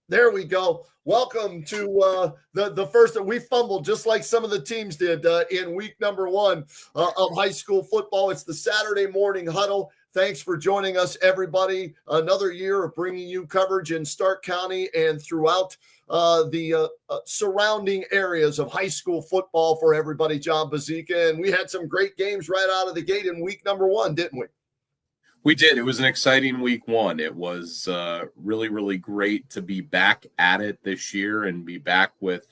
There we go. Welcome to the first. We fumbled just like some of the teams did in week number one of high school football. It's the Saturday Morning Huddle. Thanks for joining us, everybody. Another year of bringing you coverage in Stark County and throughout the surrounding areas of high school football for everybody. Jon Bozeka, and we had some great games right out of the gate in week number one, didn't we? We did. It was an exciting week one. It was really, really great to be back at it this year and be back with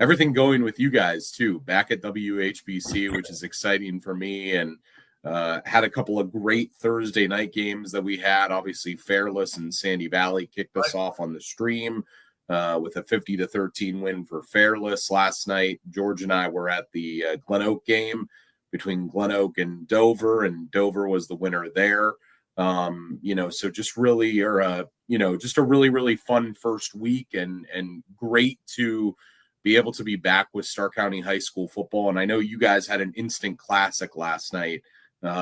everything going with you guys, too. Back at WHBC, which is exciting for me, and had a couple of great Thursday night games that we had. Obviously, Fairless and Sandy Valley kicked us off on the stream with a 50-13 win for Fairless last night. George and I were at the Glen Oak game between Glen Oak and Dover was the winner there. So just really, just a really, really fun first week and great to be able to be back with Stark County High School football. And I know you guys had an instant classic last night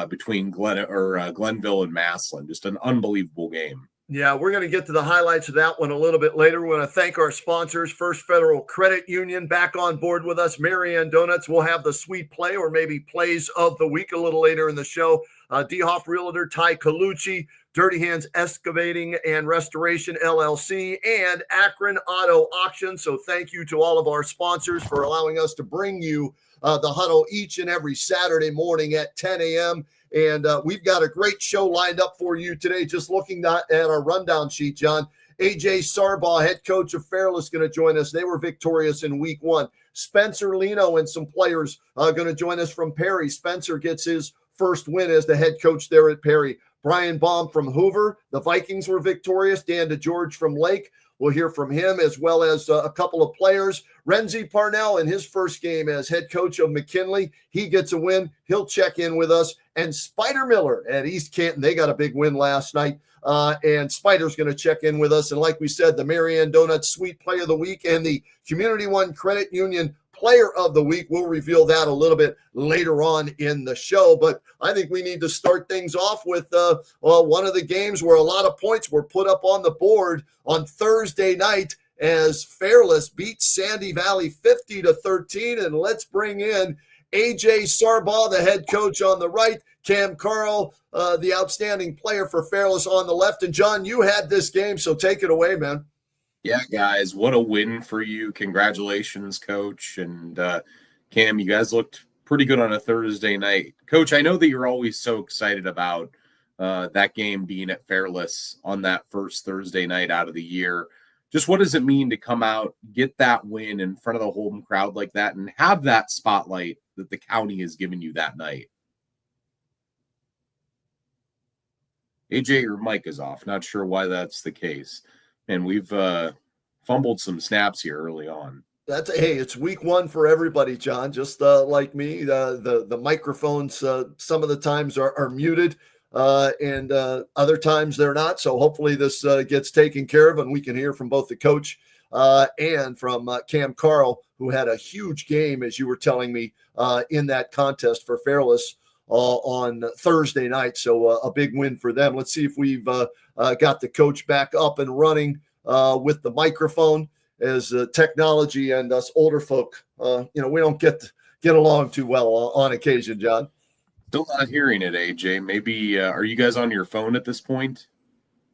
between Glenville and Massillon, just an unbelievable game. Yeah, we're going to get to the highlights of that one a little bit later. We want to thank our sponsors, First Federal Credit Union, back on board with us. Marianne Donuts will have the sweet play or maybe plays of the week a little later in the show. DeHoff Realtor, Ty Colucci, Dirty Hands Excavating and Restoration, LLC, and Akron Auto Auction. So thank you to all of our sponsors for allowing us to bring you the huddle each and every Saturday morning at 10 a.m., and we've got a great show lined up for you today. Just looking at our rundown sheet, John. AJ Sarbaugh, head coach of Fairless, going to join us. They were victorious in week one. Spencer Lino and some players going to join us from Perry. Spencer gets his first win as the head coach there at Perry. Brian Baum from Hoover. The Vikings were victorious. Dan DeGeorge from Lake. We'll hear from him as well as a couple of players. Renzi Parnell in his first game as head coach of McKinley. He gets a win. He'll check in with us. And Spider Miller at East Canton. They got a big win last night. And Spider's going to check in with us. And like we said, the Marianne Donuts Sweet Play of the Week and the Community One Credit Union Player of the Week. We'll reveal that a little bit later on in the show. But I think we need to start things off with one of the games where a lot of points were put up on the board on Thursday night as Fairless beats Sandy Valley 50-13. And let's bring in AJ Sarbaugh, the head coach, on the right, Cam Carl, the outstanding player for Fairless, on the left. And John, you had this game, so take it away, man. Yeah, guys, what a win for you. Congratulations, Coach. And Cam, you guys looked pretty good on a Thursday night. Coach, I know that you're always so excited about that game being at Fairless on that first Thursday night out of the year. Just what does it mean to come out, get that win in front of the home crowd like that, and have that spotlight that the county has given you that night? AJ, your mic is off. Not sure why that's the case. And we've fumbled some snaps here early on. It's week one for everybody, John. Just like me, the microphones some of the times are muted, and other times they're not. So hopefully this gets taken care of, and we can hear from both the coach and from Cam Carl, who had a huge game, as you were telling me, in that contest for Fairless on Thursday night. So a big win for them. Let's see if we've got the coach back up and running with the microphone, as technology and us older folk, we don't get along too well on occasion, John. Still not hearing it, AJ. Maybe, are you guys on your phone at this point?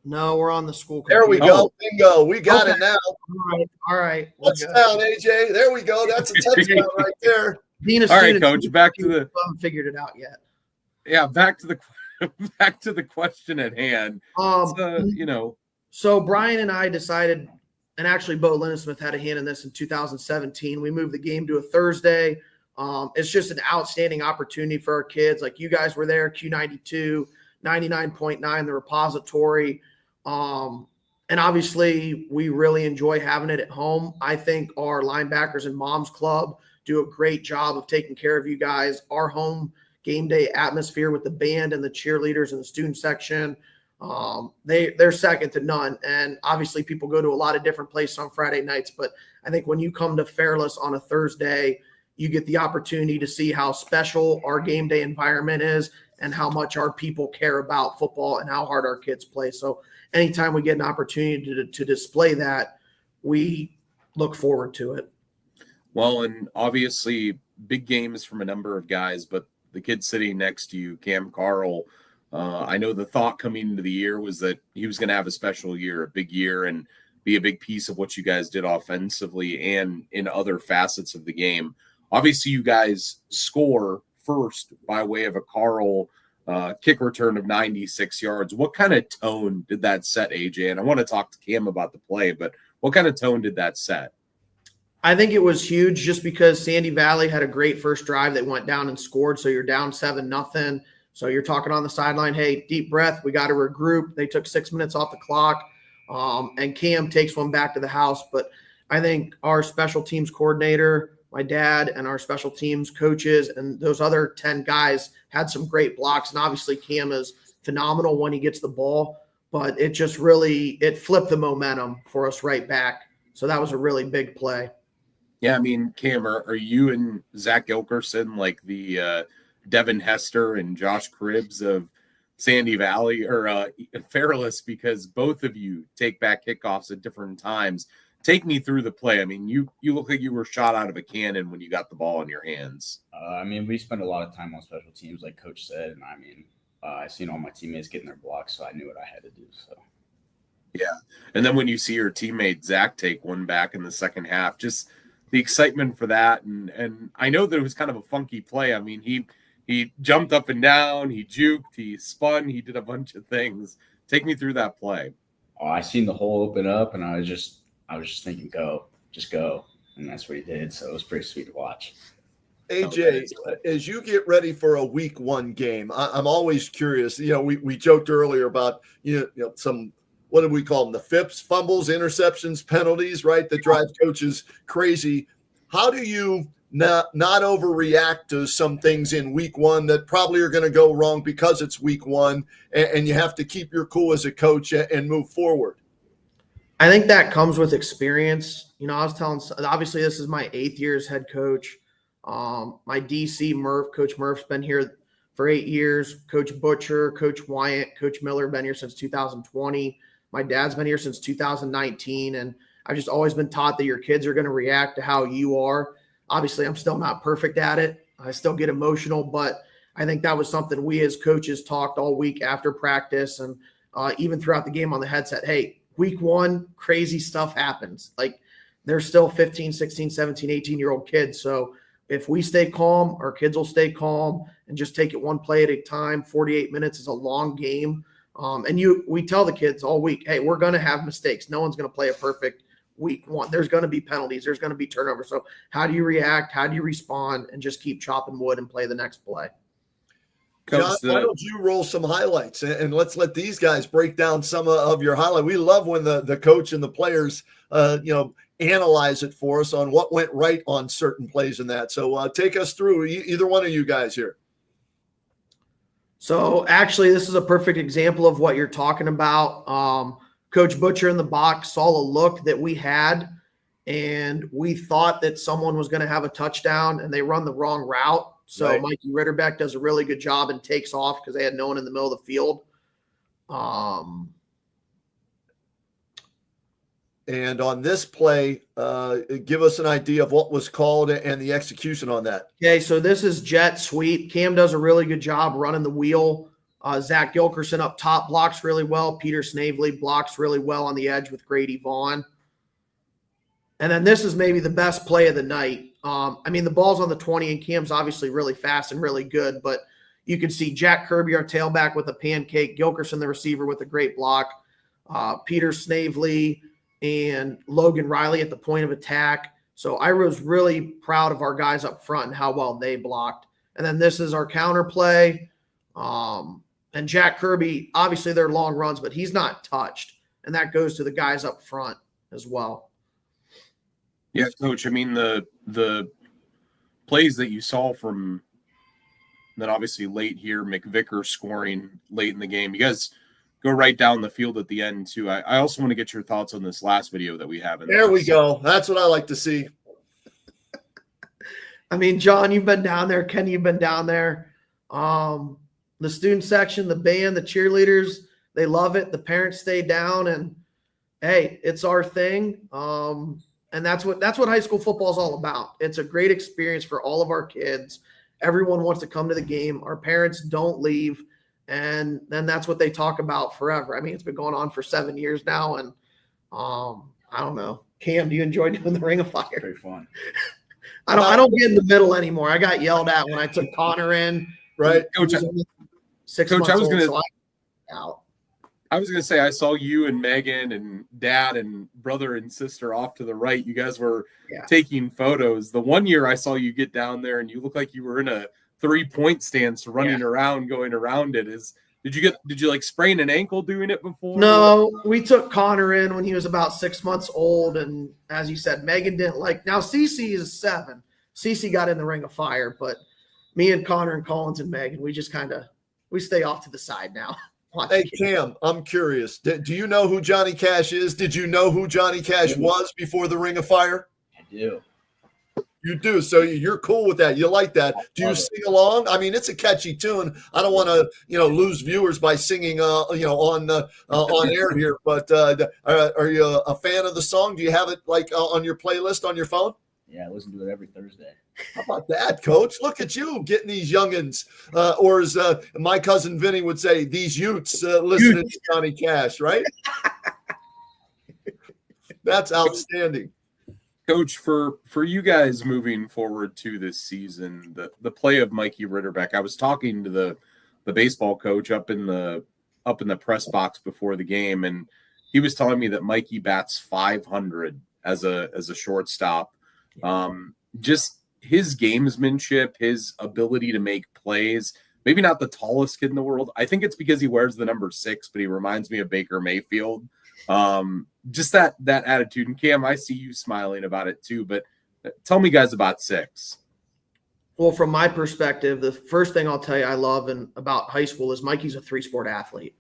No, we're on the school computer. There we go. Bingo. We got it now. All right. Touchdown, AJ. There we go. That's a touchdown right there. All right, Coach, back to the – haven't figured it out yet. Yeah, back to the question at hand. So Brian and I decided, and actually Bo Lennismith had a hand in this in 2017. We moved the game to a Thursday. It's just an outstanding opportunity for our kids. Like, you guys were there, Q92, 99.9, the repository. And obviously we really enjoy having it at home. I think our linebackers and moms club do a great job of taking care of you guys. Our home game day atmosphere with the band and the cheerleaders and the student section, they're second to none. And obviously people go to a lot of different places on Friday nights, but I think when you come to Fairless on a Thursday, you get the opportunity to see how special our game day environment is and how much our people care about football and how hard our kids play. So anytime we get an opportunity to display that, we look forward to it. Well, and obviously big games from a number of guys, but the kid sitting next to you, Cam Carl, I know the thought coming into the year was that he was going to have a special year, a big year, and be a big piece of what you guys did offensively and in other facets of the game. Obviously, you guys score first by way of a Carl kick return of 96 yards. What kind of tone did that set, AJ? And I want to talk to Cam about the play, but what kind of tone did that set? I think it was huge just because Sandy Valley had a great first drive. They went down and scored, so you're down 7-0. So you're talking on the sideline, hey, deep breath, we got to regroup. They took 6 minutes off the clock, and Cam takes one back to the house. But I think our special teams coordinator, my dad, and our special teams coaches and those other 10 guys had some great blocks. And obviously Cam is phenomenal when he gets the ball, but it just really – it flipped the momentum for us right back. So that was a really big play. Yeah, I mean, Cam, are you and Zach Gilkerson like the Devin Hester and Josh Cribbs of Sandy Valley or Fairless, because both of you take back kickoffs at different times? Take me through the play. I mean, you look like you were shot out of a cannon when you got the ball in your hands. I mean, we spent a lot of time on special teams, like Coach said, and I mean, I seen all my teammates getting their blocks, so I knew what I had to do. So. Yeah, and then when you see your teammate Zach take one back in the second half, just the excitement for that, and I know that it was kind of a funky play. I mean, he jumped up and down, he juked, he spun, he did a bunch of things. Take me through that play. Oh, I seen the hole open up, and I was just thinking, go, just go, and that's what he did. So it was pretty sweet to watch. AJ, as you get ready for a week one game, I'm always curious. You know, we joked earlier about you know some. What do we call them? The FIPS, fumbles, interceptions, penalties, right? That drive coaches crazy. How do you not overreact to some things in week one that probably are going to go wrong because it's week one, and you have to keep your cool as a coach and move forward? I think that comes with experience. You know, I was telling, obviously this is my 8th year as head coach. My DC Coach Murph's been here for 8 years. Coach Butcher, Coach Wyatt, Coach Miller been here since 2020. My dad's been here since 2019, and I've just always been taught that your kids are going to react to how you are. Obviously, I'm still not perfect at it. I still get emotional, but I think that was something we as coaches talked all week after practice and even throughout the game on the headset. Hey, week one, crazy stuff happens. Like, they're still 15, 16, 17, 18-year-old kids. So if we stay calm, our kids will stay calm and just take it one play at a time. 48 minutes is a long game. We tell the kids all week, hey, we're going to have mistakes. No one's going to play a perfect week one. There's going to be penalties. There's going to be turnovers. So how do you react? How do you respond? And just keep chopping wood and play the next play. John, why don't you roll some highlights and let's let these guys break down some of your highlight. We love when the coach and the players, analyze it for us on what went right on certain plays in that. So take us through either one of you guys here. So actually, this is a perfect example of what you're talking about. Coach Butcher in the box saw a look that we had, and we thought that someone was going to have a touchdown, and they run the wrong route. So right. Mikey Ritterbeck does a really good job and takes off because they had no one in the middle of the field. And on this play, give us an idea of what was called and the execution on that. Okay, so this is jet sweep. Cam does a really good job running the wheel. Zach Gilkerson up top blocks really well. Peter Snavely blocks really well on the edge with Grady Vaughn. And then this is maybe the best play of the night. The ball's on the 20, and Cam's obviously really fast and really good, but you can see Jack Kirby, our tailback, with a pancake, Gilkerson, the receiver, with a great block, Peter Snavely, and Logan Riley at the point of attack. So I was really proud of our guys up front and how well they blocked. And then this is our counter play. And Jack Kirby, obviously they're long runs, but he's not touched. And that goes to the guys up front as well. Yeah, Coach, I mean, the plays that you saw from then obviously late here, McVicker scoring late in the game. You guys go right down the field at the end, too. I also want to get your thoughts on this last video that we have. There we go. That's what I like to see. I mean, John, you've been down there. Kenny, you've been down there. The student section, the band, the cheerleaders, They love it. The parents stay down, and hey, it's our thing. And that's what high school football is all about. It's a great experience for all of our kids. Everyone wants to come to the game. Our parents don't leave. And then that's what they talk about forever. I mean, it's been going on for 7 years now. And I don't know. Cam, do you enjoy doing the Ring of Fire? Very fun. I don't get in the middle anymore. I got yelled at when I took Connor in. Right. Coach, 6 Coach, months I was old, gonna- so I'm out. I was going to say, I saw you and Megan and dad and brother and sister off to the right. You guys were taking photos. The one year I saw you get down there and you look like you were in a 3-point stance running around, going around it. Did you like sprain an ankle doing it before? No, we took Connor in when he was about 6 months old. And as you said, Megan didn't like, now Cece is 7. Cece got in the Ring of Fire, but me and Connor and Collins and Megan, we just we stay off to the side now. Hey, Cam, I'm curious. Do you know who Johnny Cash is? Did you know who Johnny Cash was before the Ring of Fire? I do. You do. So you're cool with that. You like that. Do you sing along? I mean, it's a catchy tune. I don't want to, lose viewers by singing, on air here. But are you a fan of the song? Do you have it like on your playlist on your phone? Yeah, I listen to it every Thursday. How about that, Coach? Look at you getting these youngins, or as my cousin Vinny would say, these Utes listening to Johnny Cash, right? That's outstanding. Coach, for you guys moving forward to this season, the play of Mikey Ritterbeck, I was talking to the baseball coach up in the press box before the game, and he was telling me that Mikey bats .500 as a shortstop. Just his gamesmanship, his ability to make plays, maybe not the tallest kid in the world. I think it's because he wears the number 6, but he reminds me of Baker Mayfield. Just that attitude. And Cam, I see you smiling about it too, but tell me guys about 6. Well, from my perspective, the first thing I'll tell you I love about high school is Mikey's a 3-sport athlete.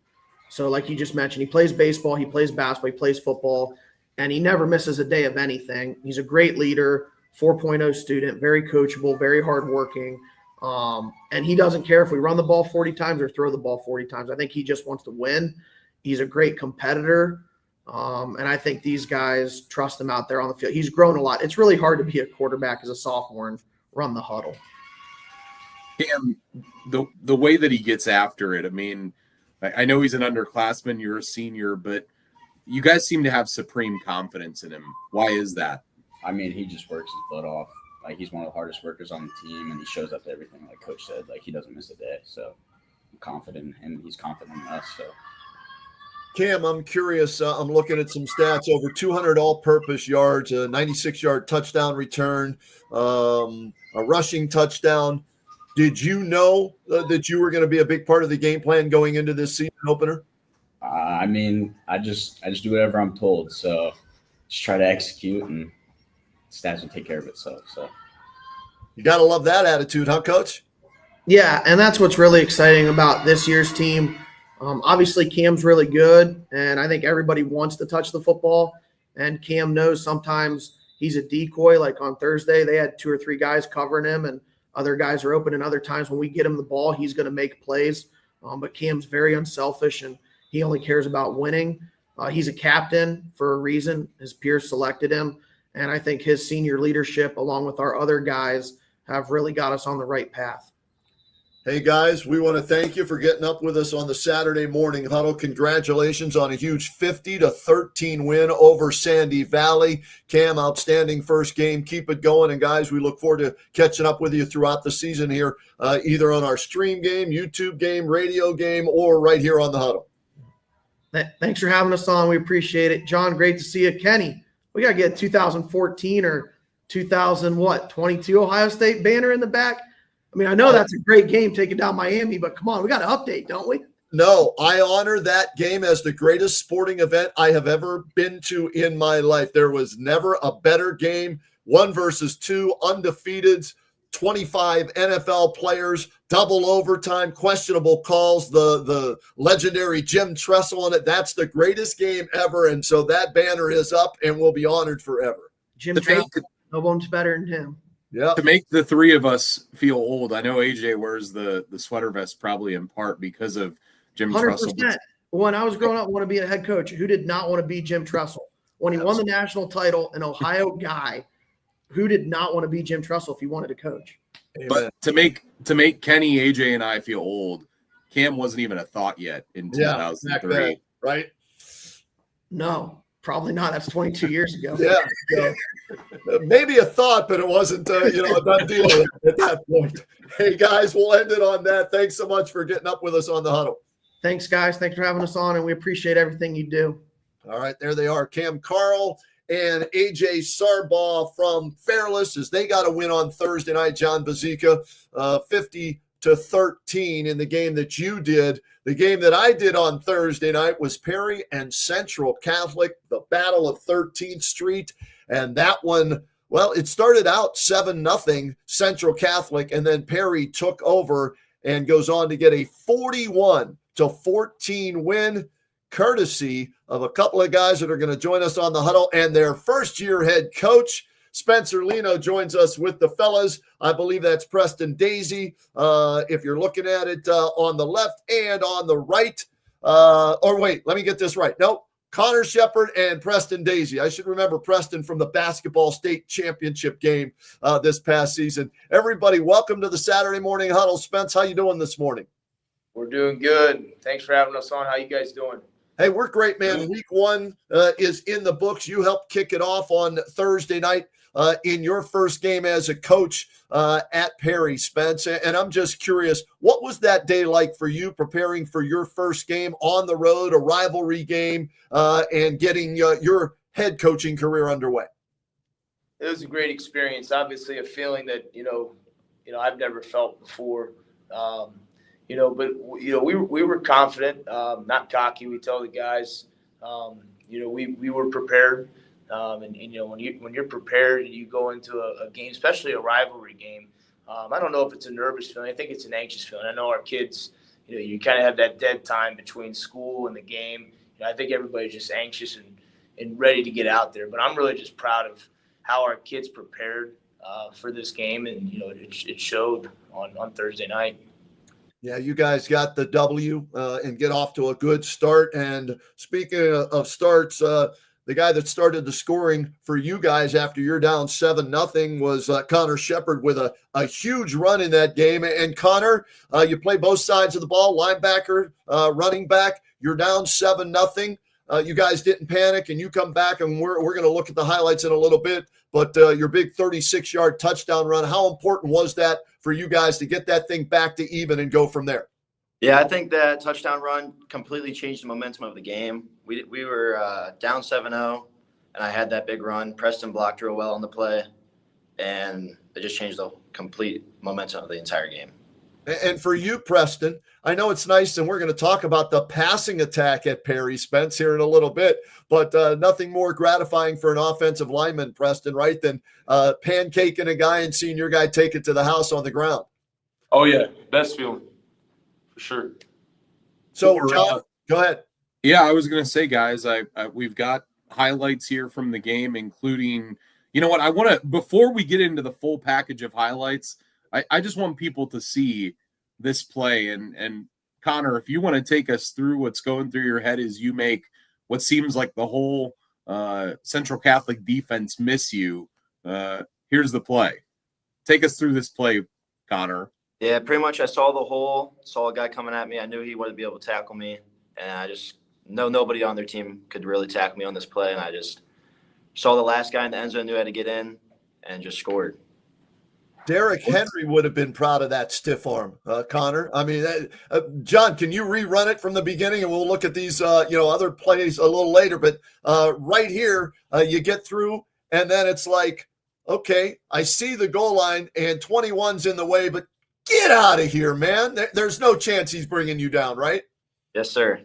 So like you just mentioned, he plays baseball, he plays basketball, he plays football, and he never misses a day of anything. He's a great leader, 4.0 student, very coachable, very hardworking. And he doesn't care if we run the ball 40 times or throw the ball 40 times. I think he just wants to win. He's a great competitor. And I think these guys trust him out there on the field. He's grown a lot. It's really hard to be a quarterback as a sophomore and run the huddle. Cam, the way that he gets after it, I mean, I know he's an underclassman, you're a senior, but you guys seem to have supreme confidence in him. Why is that? I mean, he just works his butt off. Like, he's one of the hardest workers on the team, and he shows up to everything, like Coach said. Like, he doesn't miss a day. So I'm confident in him. He's confident in us. So, Cam, I'm curious. I'm looking at some stats. Over 200 all-purpose yards, a 96-yard touchdown return, a rushing touchdown. Did you know that you were going to be a big part of the game plan going into this season opener? I mean, I just do whatever I'm told. So just try to execute, and stats will take care of itself. So you got to love that attitude, huh, Coach? Yeah, and that's what's really exciting about this year's team. Obviously, Cam's really good, and I think everybody wants to touch the football. And Cam knows sometimes he's a decoy. Like on Thursday, they had 2 or 3 guys covering him, and other guys are open. And other times when we get him the ball, he's going to make plays. But Cam's very unselfish, and he only cares about winning. He's a captain for a reason. His peers selected him. And I think his senior leadership, along with our other guys, have really got us on the right path. Hey, guys, we want to thank you for getting up with us on the Saturday Morning Huddle. Congratulations on a huge 50-13 win over Sandy Valley. Cam, outstanding first game. Keep it going. And, guys, we look forward to catching up with you throughout the season here, either on our stream game, YouTube game, radio game, or right here on the Huddle. Thanks for having us on. We appreciate it. John, great to see you. Kenny, we got to get 2014 or 2022 Ohio State banner in the back. I mean, I know that's a great game taking down Miami, but come on, we got to update, don't we? No, I honor that game as the greatest sporting event I have ever been to in my life. There was never a better game. 1 versus 2, undefeated, 25 NFL players, double overtime, questionable calls, the legendary Jim Tressel in it. That's the greatest game ever. And so that banner is up and will be honored forever. Jim Tressel, no one's better than him. Yeah. To make the 3 of us feel old, I know AJ wears the sweater vest probably in part because of Jim 100%. Tressel. When I was growing up, I want to be a head coach. Who did not want to be Jim Tressel? When he won the national title, an Ohio guy, who did not want to be Jim Tressel if he wanted to coach? But to make Kenny, AJ, and I feel old, Cam wasn't even a thought yet in 2003. Right? No, probably not. That's 22 years ago. Yeah. Maybe a thought, but it wasn't a done deal at that point. Hey, guys, we'll end it on that. Thanks so much for getting up with us on the huddle. Thanks, guys. Thanks for having us on, and we appreciate everything you do. All right, there they are, Cam Carl and AJ Sarbaugh from Fairless, as they got a win on Thursday night. Jon Bozeka, 50-13 in the game that you did. The game that I did on Thursday night was Perry and Central Catholic, the Battle of 13th Street. And that one, well, it started out 7-0 Central Catholic, and then Perry took over and goes on to get a 41-14 win, courtesy of a couple of guys that are going to join us on the huddle, and their first-year head coach, Spencer Lino, joins us with the fellas. I believe that's Preston Daisy, if you're looking at it on the left and on the right. Or wait, let me get this right. Nope. Connor Shepard and Preston Daisy. I should remember Preston from the basketball state championship game this past season. Everybody, welcome to the Saturday Morning Huddle. Spence, how you doing this morning? We're doing good. Thanks for having us on. How you guys doing? Hey, we're great, man. Week one is in the books. You helped kick it off on Thursday night in your first game as a coach at Perry, Spence. And I'm just curious, what was that day like for you preparing for your first game on the road, a rivalry game, and getting your head coaching career underway? It was a great experience. Obviously, a feeling that I've never felt before. But we were confident, not cocky. We tell the guys, we were prepared. When you're prepared and you go into a game, especially a rivalry game, I don't know if it's a nervous feeling. I think it's an anxious feeling. I know our kids, you kind of have that dead time between school and the game. I think everybody's just anxious and ready to get out there. But I'm really just proud of how our kids prepared for this game, and it showed on Thursday night. Yeah, you guys got the W and get off to a good start. And speaking of starts, the guy that started the scoring for you guys after you're down 7-0 was Connor Shepard with a huge run in that game. And Connor, you play both sides of the ball, linebacker, running back. You're down 7-0. You guys didn't panic, and you come back, and we're going to look at the highlights in a little bit. But your big 36-yard touchdown run, how important was that for you guys to get that thing back to even and go from there? Yeah, I think that touchdown run completely changed the momentum of the game. We were down 7-0, and I had that big run. Preston blocked real well on the play, and it just changed the complete momentum of the entire game. And for you, Preston, I know it's nice, and we're going to talk about the passing attack at Perry, Spence, here in a little bit, but nothing more gratifying for an offensive lineman, Preston, right, than pancaking a guy and seeing your guy take it to the house on the ground. Oh, yeah, best feeling, for sure. So, John, go ahead. Yeah, I was going to say, guys, we've got highlights here from the game, including, you know what, I want to, before we get into the full package of highlights, I just want people to see this play. And Connor, if you want to take us through what's going through your head as you make what seems like the whole Central Catholic defense miss you, here's the play. Take us through this play, Connor. Yeah, pretty much I saw the hole, saw a guy coming at me. I knew he wouldn't be able to tackle me, and I just know nobody on their team could really tackle me on this play, and I just saw the last guy in the end zone, knew how to get in, and just scored. Derrick Henry would have been proud of that stiff arm, Connor. I mean, John, can you rerun it from the beginning, and we'll look at these, other plays a little later. But right here, you get through, and then it's like, okay, I see the goal line, and 21's in the way, but get out of here, man. There's no chance he's bringing you down, right? Yes, sir.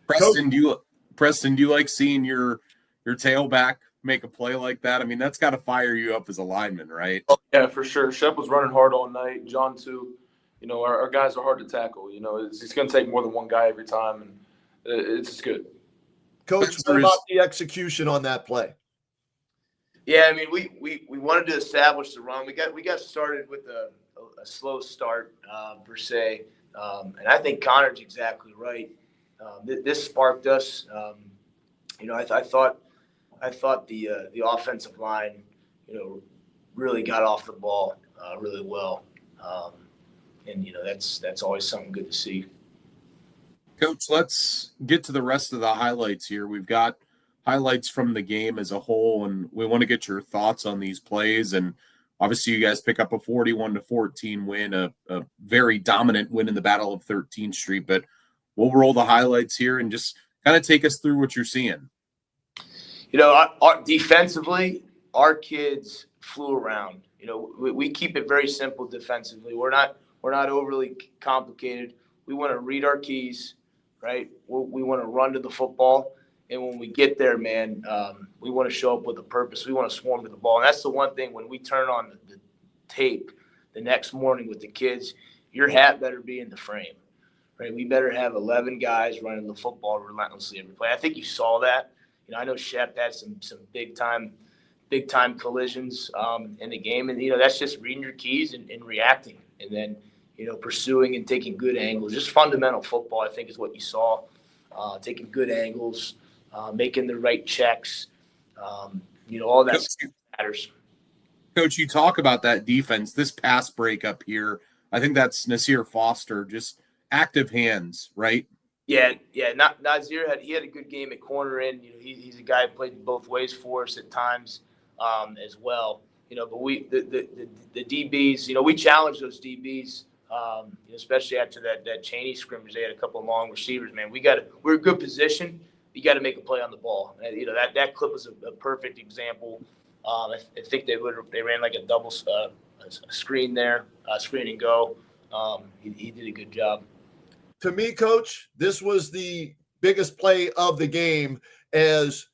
Preston, do you like seeing your tailback make a play like that? I mean, that's got to fire you up as a lineman, right? Yeah, for sure. Shep was running hard all night. John too. Our guys are hard to tackle. It's going to take more than one guy every time, and it's just good. Coach, what about the execution on that play? Yeah, I mean, we wanted to establish the run. We got started with a slow start per se, and I think Connor's exactly right. This sparked us. I thought the offensive line, really got off the ball really well, and that's always something good to see. Coach, let's get to the rest of the highlights here. We've got highlights from the game as a whole, and we want to get your thoughts on these plays. And obviously, you guys pick up a 41-14 win, a very dominant win in the Battle of 13th Street. But we'll roll the highlights here and just kind of take us through what you're seeing. Our defensively, our kids flew around. We keep it very simple defensively. We're not overly complicated. We want to read our keys, right? We want to run to the football. And when we get there, man, we want to show up with a purpose. We want to swarm to the ball. And that's the one thing when we turn on the tape the next morning with the kids, your hat better be in the frame, right? We better have 11 guys running the football relentlessly every play. I think you saw that. I know Shep had some big time collisions in the game. And, that's just reading your keys and reacting. And then, pursuing and taking good angles. Just fundamental football, I think, is what you saw. Taking good angles. Making the right checks, all that matters. Coach, you talk about that defense, this pass break up here. I think that's Nasir Foster, just active hands, right? Yeah. Nasir had a good game at corner end. He's a guy who played both ways for us at times as well. But the DBs, we challenged those DBs, especially after that Cheney scrimmage. They had a couple of long receivers. Man, we're in good position. You got to make a play on the ball. And, that clip was a perfect example. I think they ran like a double screen there, screen and go. He did a good job. To me, Coach, this was the biggest play of the game as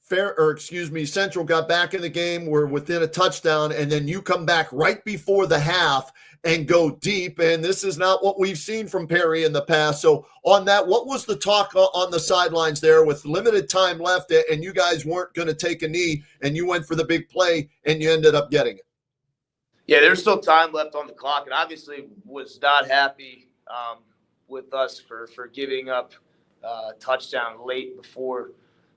Central got back in the game. We're within a touchdown, and then you come back right before the half and go deep. And this is not what we've seen from Perry in the past. So on that, what was the talk on the sidelines there with limited time left and you guys weren't going to take a knee and you went for the big play and you ended up getting it? Yeah, there's still time left on the clock, and obviously was not happy with us for giving up a touchdown late before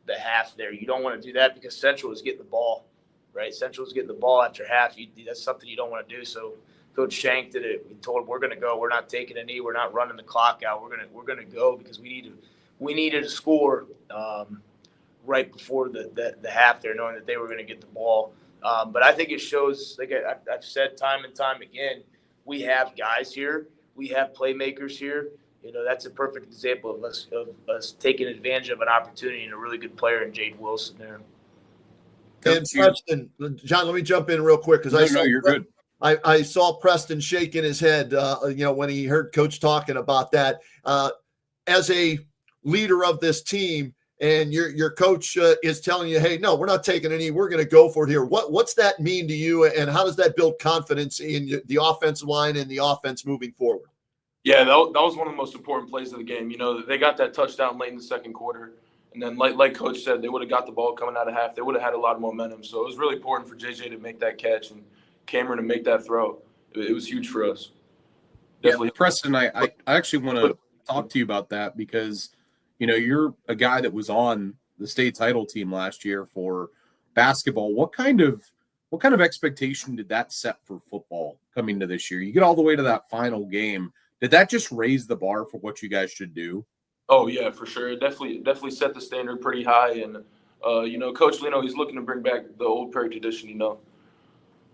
the half there. You don't want to do that because Central was getting the ball, right? Central was getting the ball after half. That's something you don't want to do. So Coach Shank did it. We told him we're going to go. We're not taking a knee. We're not running the clock out. We're going to go because we needed to score right before the half there, knowing that they were going to get the ball. But I think it shows, like I've said time and time again, we have guys here. We have playmakers here. That's a perfect example of us taking advantage of an opportunity and a really good player in Jade Wilson there. And Preston, John, let me jump in real quick because you're good. I saw Preston shaking his head, when he heard Coach talking about that. As a leader of this team, and your coach is telling you, hey, no, we're not taking any. We're going to go for it here. What's that mean to you, and how does that build confidence in the offensive line and the offense moving forward? Yeah, that was one of the most important plays of the game. They got that touchdown late in the second quarter. And then, like Coach said, they would have got the ball coming out of half. They would have had a lot of momentum. So it was really important for JJ to make that catch and Cameron to make that throw. It was huge for us. Definitely. Yeah, Preston, I actually want to talk to you about that because, you're a guy that was on the state title team last year for basketball. What kind of expectation did that set for football coming to this year? You get all the way to that final game. Did that just raise the bar for what you guys should do? Oh, yeah, for sure. It definitely set the standard pretty high. And, Coach Leno, he's looking to bring back the old Perry tradition,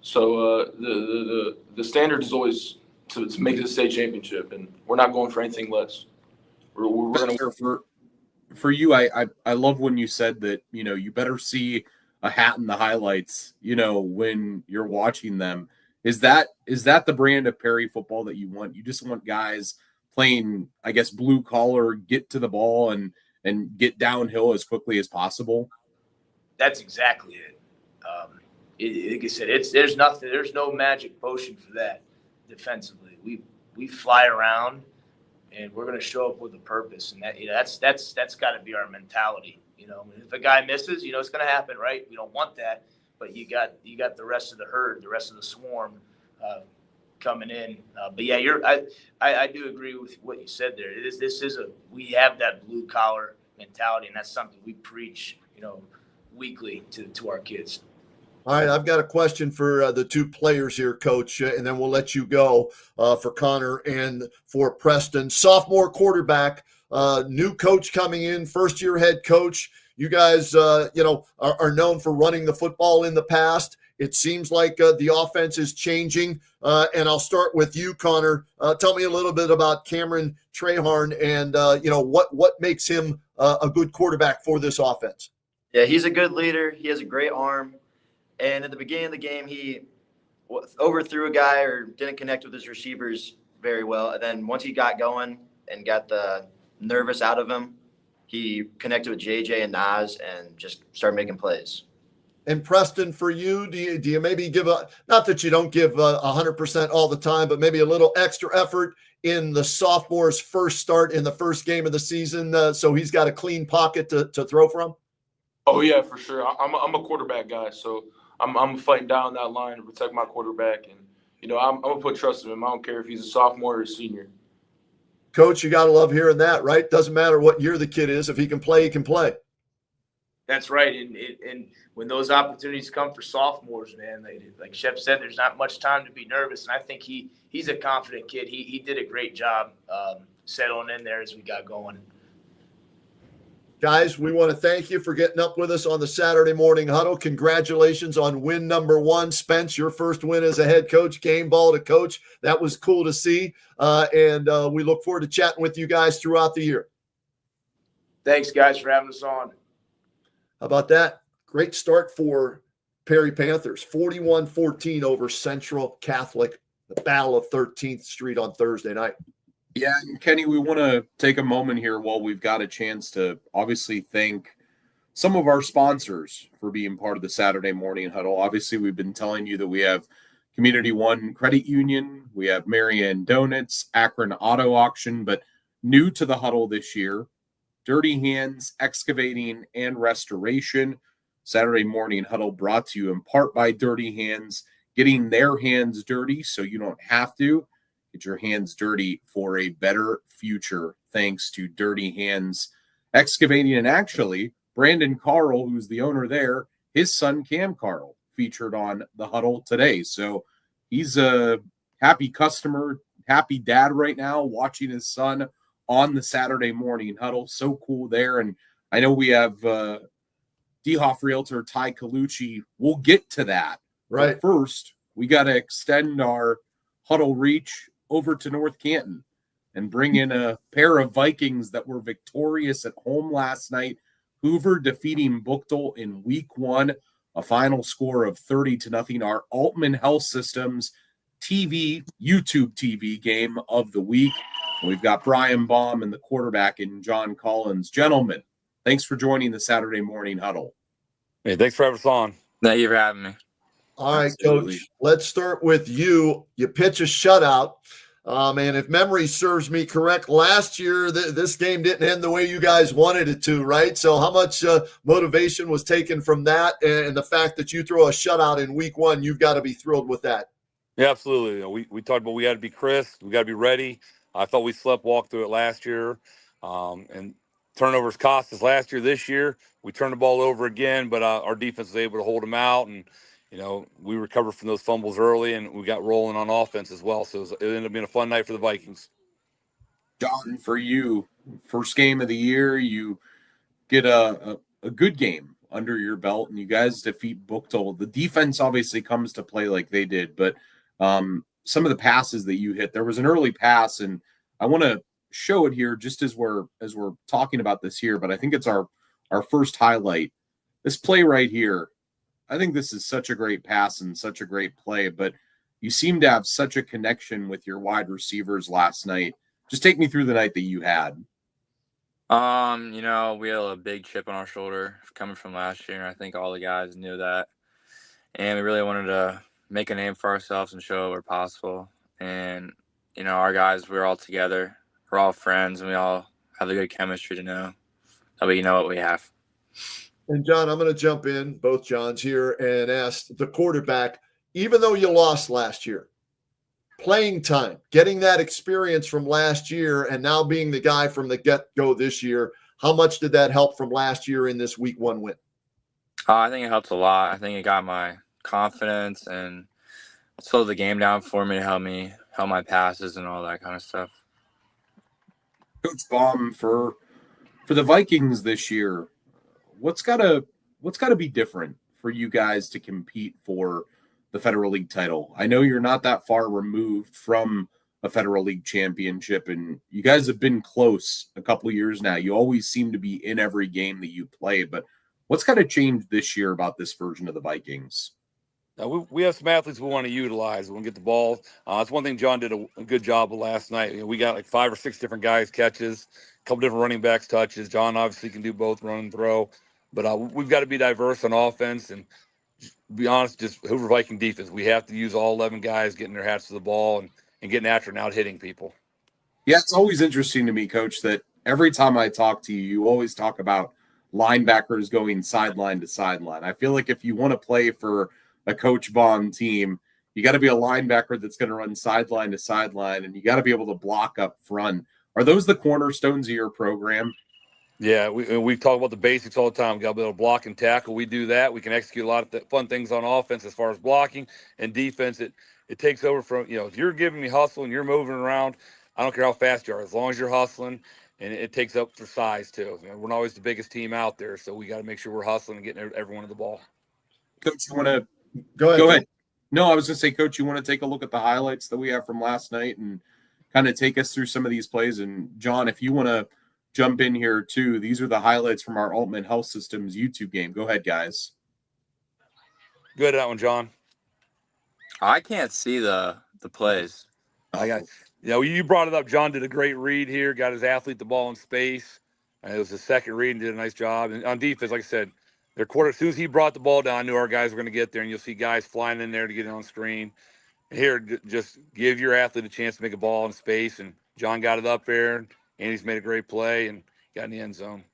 So the standard is always to make it a state championship, and we're not going for anything less. We're going to – For you, I love when you said that, you better see a hat in the highlights, when you're watching them. Is that the brand of Perry football that you want? You just want guys playing, I guess, blue collar, get to the ball and get downhill as quickly as possible? That's exactly it. Like I said, there's no magic potion for that defensively. We fly around and we're going to show up with a purpose. And that's got to be our mentality. If a guy misses, it's going to happen, right? We don't want that. But you got the rest of the herd, the rest of the swarm, coming in. But yeah, I do agree with what you said there. We have that blue collar mentality, and that's something we preach, weekly to our kids. All right, I've got a question for the two players here, Coach, and then we'll let you go for Connor and for Preston. Sophomore quarterback, new coach coming in, first-year head coach. You guys, are known for running the football in the past. It seems like the offense is changing. And I'll start with you, Connor. Tell me a little bit about Cameron Trahorn and, what makes him a good quarterback for this offense. Yeah, he's a good leader. He has a great arm. And at the beginning of the game, he overthrew a guy or didn't connect with his receivers very well. And then once he got going and got the nervous out of him, he connected with JJ and Nas and just started making plays. And Preston, for you, do you maybe give not that you don't give 100% all the time, but maybe a little extra effort in the sophomore's first start in the first game of the season, so he's got a clean pocket to throw from? Oh yeah, for sure. I'm a quarterback guy, so I'm fighting down that line to protect my quarterback, and I'm gonna put trust in him. I don't care if he's a sophomore or a senior. Coach, you gotta love hearing that, right? Doesn't matter what year the kid is. If he can play, he can play. That's right. And when those opportunities come for sophomores, man, like Shep said, there's not much time to be nervous. And I think he's a confident kid. He did a great job settling in there as we got going. Guys, we want to thank you for getting up with us on the Saturday Morning Huddle. Congratulations on win number 1. Spence, your first win as a head coach, game ball to coach. That was cool to see. And we look forward to chatting with you guys throughout the year. Thanks, guys, for having us on. How about that? Great start for Perry Panthers, 41-14 over Central Catholic, the Battle of 13th Street on Thursday night. Yeah, and Kenny, we want to take a moment here while we've got a chance to obviously thank some of our sponsors for being part of the Saturday Morning Huddle. Obviously, we've been telling you that we have Community One Credit Union, we have Marianne Donuts, Akron Auto Auction, but new to the huddle this year, Dirty Hands Excavating and Restoration. Saturday Morning Huddle brought to you in part by Dirty Hands, getting their hands dirty so you don't have to. Get your hands dirty for a better future thanks to Dirty Hands Excavating. And actually, Brandon Carl, who's the owner there, his son Cam Carl featured on the huddle today. So he's a happy customer, happy dad right now, watching his son on the Saturday Morning Huddle. So cool there. And I know we have DeHoff Realtor Ty Colucci. We'll get to that. Right. But first, we got to extend our huddle reach over to North Canton and bring in a pair of Vikings that were victorious at home last night. Hoover defeating Buchtel in week 1, a final score of 30-0. Our Altman Health Systems YouTube TV game of the week. We've got Brian Baum and the quarterback in John Collins. Gentlemen, thanks for joining the Saturday Morning Huddle. Hey, thanks for having us on. Thank you for having me. All right, Absolutely. Coach, let's start with you. You pitch a shutout. And if memory serves me correct, last year, this game didn't end the way you guys wanted it to, right? So how much motivation was taken from that and the fact that you throw a shutout in week 1, you've got to be thrilled with that. Yeah, absolutely. We talked about we got to be crisp. We got to be ready. I thought we walked through it last year. And turnovers cost us last year. This year, we turned the ball over again, but our defense was able to hold them out. And, we recovered from those fumbles early, and we got rolling on offense as well. So it ended up being a fun night for the Vikings. John, for you, first game of the year, you get a good game under your belt, and you guys defeat Buchtel. The defense obviously comes to play like they did, but some of the passes that you hit, there was an early pass, and I want to show it here just as we're talking about this here, but I think it's our first highlight. This play right here, I think this is such a great pass and such a great play, but you seem to have such a connection with your wide receivers last night. Just take me through the night that you had. We had a big chip on our shoulder coming from last year, and I think all the guys knew that. And we really wanted to make a name for ourselves and show we're possible. And, our guys, we're all together. We're all friends, and we all have a good chemistry to know that we know what we have. And, John, I'm going to jump in, both Johns here, and ask the quarterback, even though you lost last year, playing time, getting that experience from last year, and now being the guy from the get-go this year, how much did that help from last year in this week 1 win? I think it helped a lot. I think it got my confidence and slowed the game down for me to help my passes and all that kind of stuff. Coach Baum, for the Vikings this year, what's gotta be different for you guys to compete for the Federal League title? I know you're not that far removed from a Federal League championship, and you guys have been close a couple of years now. You always seem to be in every game that you play, but what's got to change this year about this version of the Vikings? We have some athletes we want to utilize. We want to get the ball. That's one thing John did a good job of last night. You know, we got like 5 or 6 different guys catches, a couple different running backs touches. John obviously can do both run and throw, but we've got to be diverse on offense and be honest, just Hoover Viking defense. We have to use all 11 guys getting their hats to the ball and getting after and out hitting people. Yeah, it's always interesting to me, Coach, that every time I talk to you, you always talk about linebackers going sideline to sideline. I feel like if you want to play for a Coach Baum team, you got to be a linebacker that's going to run sideline to sideline, and you got to be able to block up front. Are those the cornerstones of your program? Yeah, we talk about the basics all the time. We got to be able to block and tackle. We do that. We can execute a lot of fun things on offense as far as blocking and defense. It takes over from, if you're giving me hustle and you're moving around, I don't care how fast you are, as long as you're hustling, and it takes up for size too. We're not always the biggest team out there, so we got to make sure we're hustling and getting everyone to the ball. Coach, you want to Go ahead. No, I was going to say, Coach, you want to take a look at the highlights that we have from last night and kind of take us through some of these plays. And John, if you want to jump in here too, these are the highlights from our Altman Health Systems YouTube game. Go ahead, guys. Go ahead, that one, John. I can't see the plays. You brought it up. John did a great read here, got his athlete the ball in space. It was his second read and did a nice job. And on defense, like I said, their quarter, as soon as he brought the ball down, I knew our guys were going to get there, and you'll see guys flying in there to get it on screen. Here, just give your athlete a chance to make a ball in space, and John got it up there, and he's made a great play and got in the end zone.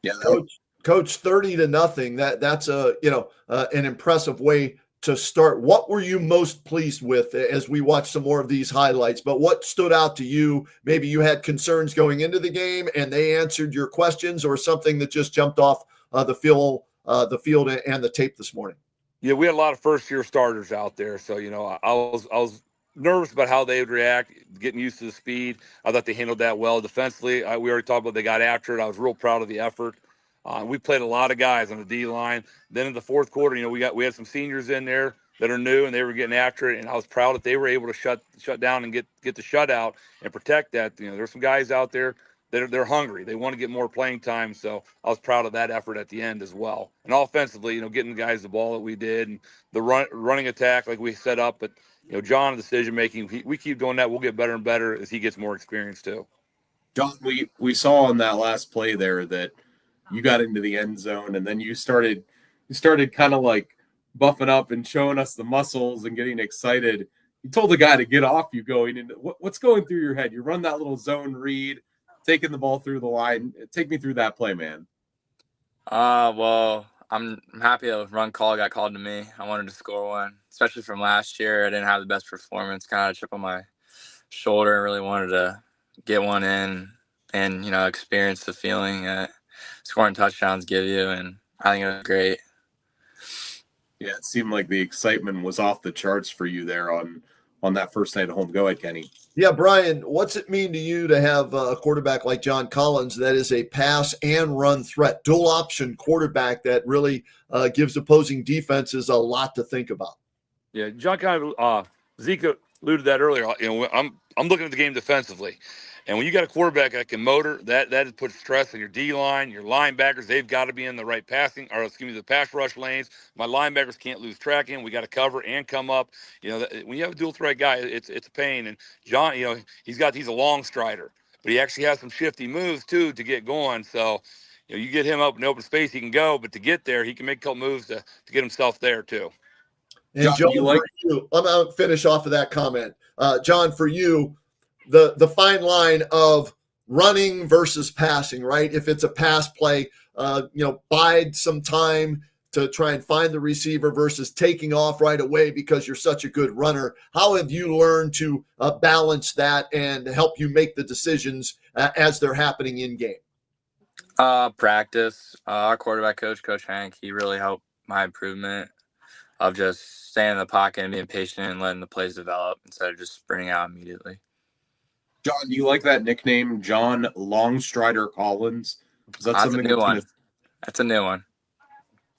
Yeah, Coach, 30-0. That's an impressive way to start. What were you most pleased with as we watch some more of these highlights? But what stood out to you? Maybe you had concerns going into the game and they answered your questions, or something that just jumped off the field and the tape this morning. Yeah, we had a lot of first-year starters out there, so I was nervous about how they would react, getting used to the speed. I thought they handled that well defensively. We already talked about they got after it. I was real proud of the effort. We played a lot of guys on the D line. Then in the fourth quarter, we had some seniors in there that are new, and they were getting after it. And I was proud that they were able to shut down and get the shutout and protect that. There's some guys out there that they're hungry. They want to get more playing time. So I was proud of that effort at the end as well. And offensively, getting the guys the ball that we did, and the running attack like we set up. But John, decision making, we keep doing that. We'll get better and better as he gets more experience too. John, we saw on that last play there that you got into the end zone, and then you started kind of like buffing up and showing us the muscles and getting excited. You told the guy to get off you going into what's going through your head. You run that little zone read, taking the ball through the line. Take me through that play, man. Well, I'm happy the run call got called to me. I wanted to score one, especially from last year. I didn't have the best performance, kind of chip on my shoulder. I really wanted to get one in and, experience the feeling that scoring touchdowns give you, and I think it was great. Yeah, it seemed like the excitement was off the charts for you there on that first night at home. Go ahead, Kenny. Yeah, Brian, what's it mean to you to have a quarterback like John Collins that is a pass and run threat, dual option quarterback that really gives opposing defenses a lot to think about? Yeah, John kind of Zeke alluded to that earlier. I'm looking at the game defensively. And when you got a quarterback that can motor, that puts stress on your D-line, your linebackers. They've got to be in the right the pass rush lanes. My linebackers can't lose tracking. We got to cover and come up. When you have a dual threat guy, it's a pain. And John, he's a long strider, but he actually has some shifty moves too to get going. So, you get him up in open space, he can go, but to get there, he can make a couple moves to get himself there too. And John, for you, I'm going to finish off of that comment. John, for you, the fine line of running versus passing, right? If it's a pass play, bide some time, to try and find the receiver versus taking off right away because you're such a good runner. How have you learned to balance that and help you make the decisions as they're happening in game? Practice. Our quarterback coach, Coach Hank, he really helped my improvement of just staying in the pocket and being patient and letting the plays develop instead of just sprinting out immediately. John, do you like that nickname, John Longstrider Collins? Is that That's something a new that's one. gonna... That's a new one.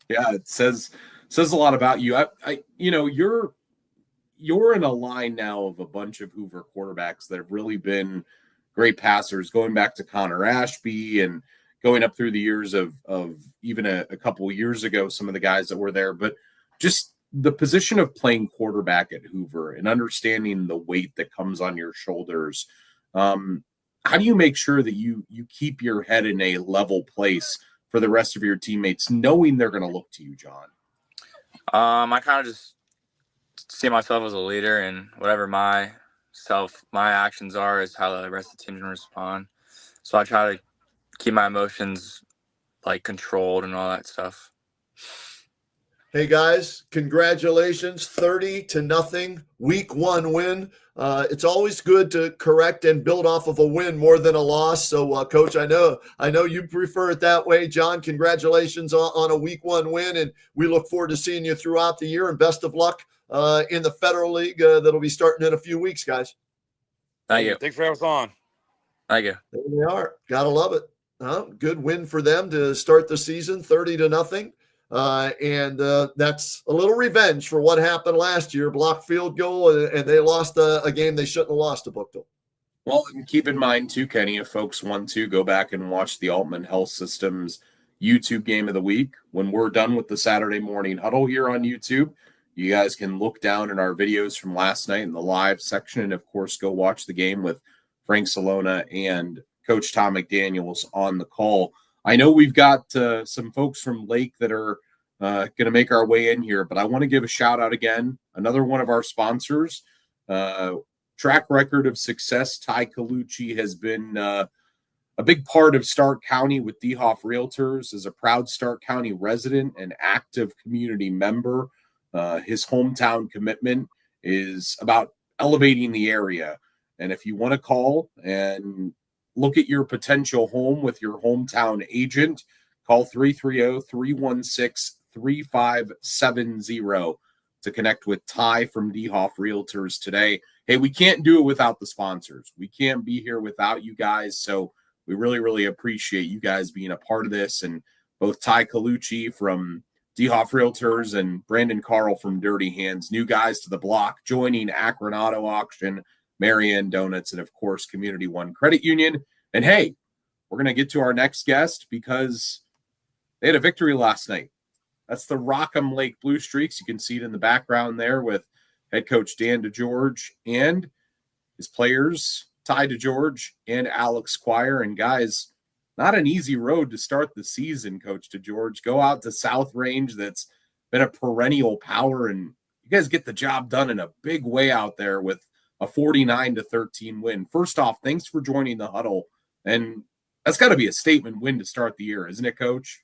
Yeah, it says a lot about you. You're in a line now of a bunch of Hoover quarterbacks that have really been great passers, going back to Connor Ashby and going up through the years of even a couple of years ago, some of the guys that were there. But just the position of playing quarterback at Hoover and understanding the weight that comes on your shoulders. How do you make sure that you keep your head in a level place for the rest of your teammates, knowing they're going to look to you, John? I kind of just see myself as a leader, and whatever my actions are is how the rest of the team's going to respond. So I try to keep my emotions like controlled and all that stuff. Hey guys, congratulations, 30-0 week 1 win. It's always good to correct and build off of a win more than a loss. So coach, I know you prefer it that way. John, congratulations on a week 1 win, and we look forward to seeing you throughout the year, and best of luck in the Federal League that'll be starting in a few weeks, guys. Thank you. Thanks for having us on. Thank you. There they are. Gotta love it. Good win for them to start the season, 30-0. And that's a little revenge for what happened last year. Blocked field goal, and they lost a game they shouldn't have lost to Bookville. Well, and keep in mind too, Kenny, if folks want to go back and watch the Altman Health Systems YouTube game of the week, when we're done with the Saturday Morning Huddle here on YouTube, you guys can look down in our videos from last night in the live section, and of course go watch the game with Frank Salona and Coach Tom McDaniels on the call. I know we've got some folks from Lake that are going to make our way in here, but I want to give a shout out again. Another one of our sponsors, track record of success. Ty Colucci has been a big part of Stark County with DeHoff Realtors, as a proud Stark County resident and active community member. His hometown commitment is about elevating the area. And if you want to call and look at your potential home with your hometown agent, call 330-316-3570 to connect with Ty from DeHoff Realtors today. Hey, we can't do it without the sponsors. We can't be here without you guys. So we really, really appreciate you guys being a part of this. And both Ty Colucci from DeHoff Realtors and Brandon Carl from Dirty Hands, new guys to the block, joining Akron Auto Auction, Marianne Donuts, and of course, Community One Credit Union. And hey, we're going to get to our next guest because they had a victory last night. That's the Rockham Lake Blue Streaks. You can see it in the background there with head coach Dan DeGeorge and his players, Ty DeGeorge and Alex Squire. And guys, not an easy road to start the season, Coach DeGeorge. Go out to South Range, that's been a perennial power, and you guys get the job done in a big way out there with a 49-13 win. First off, thanks for joining the huddle. And that's got to be a statement win to start the year, isn't it, Coach?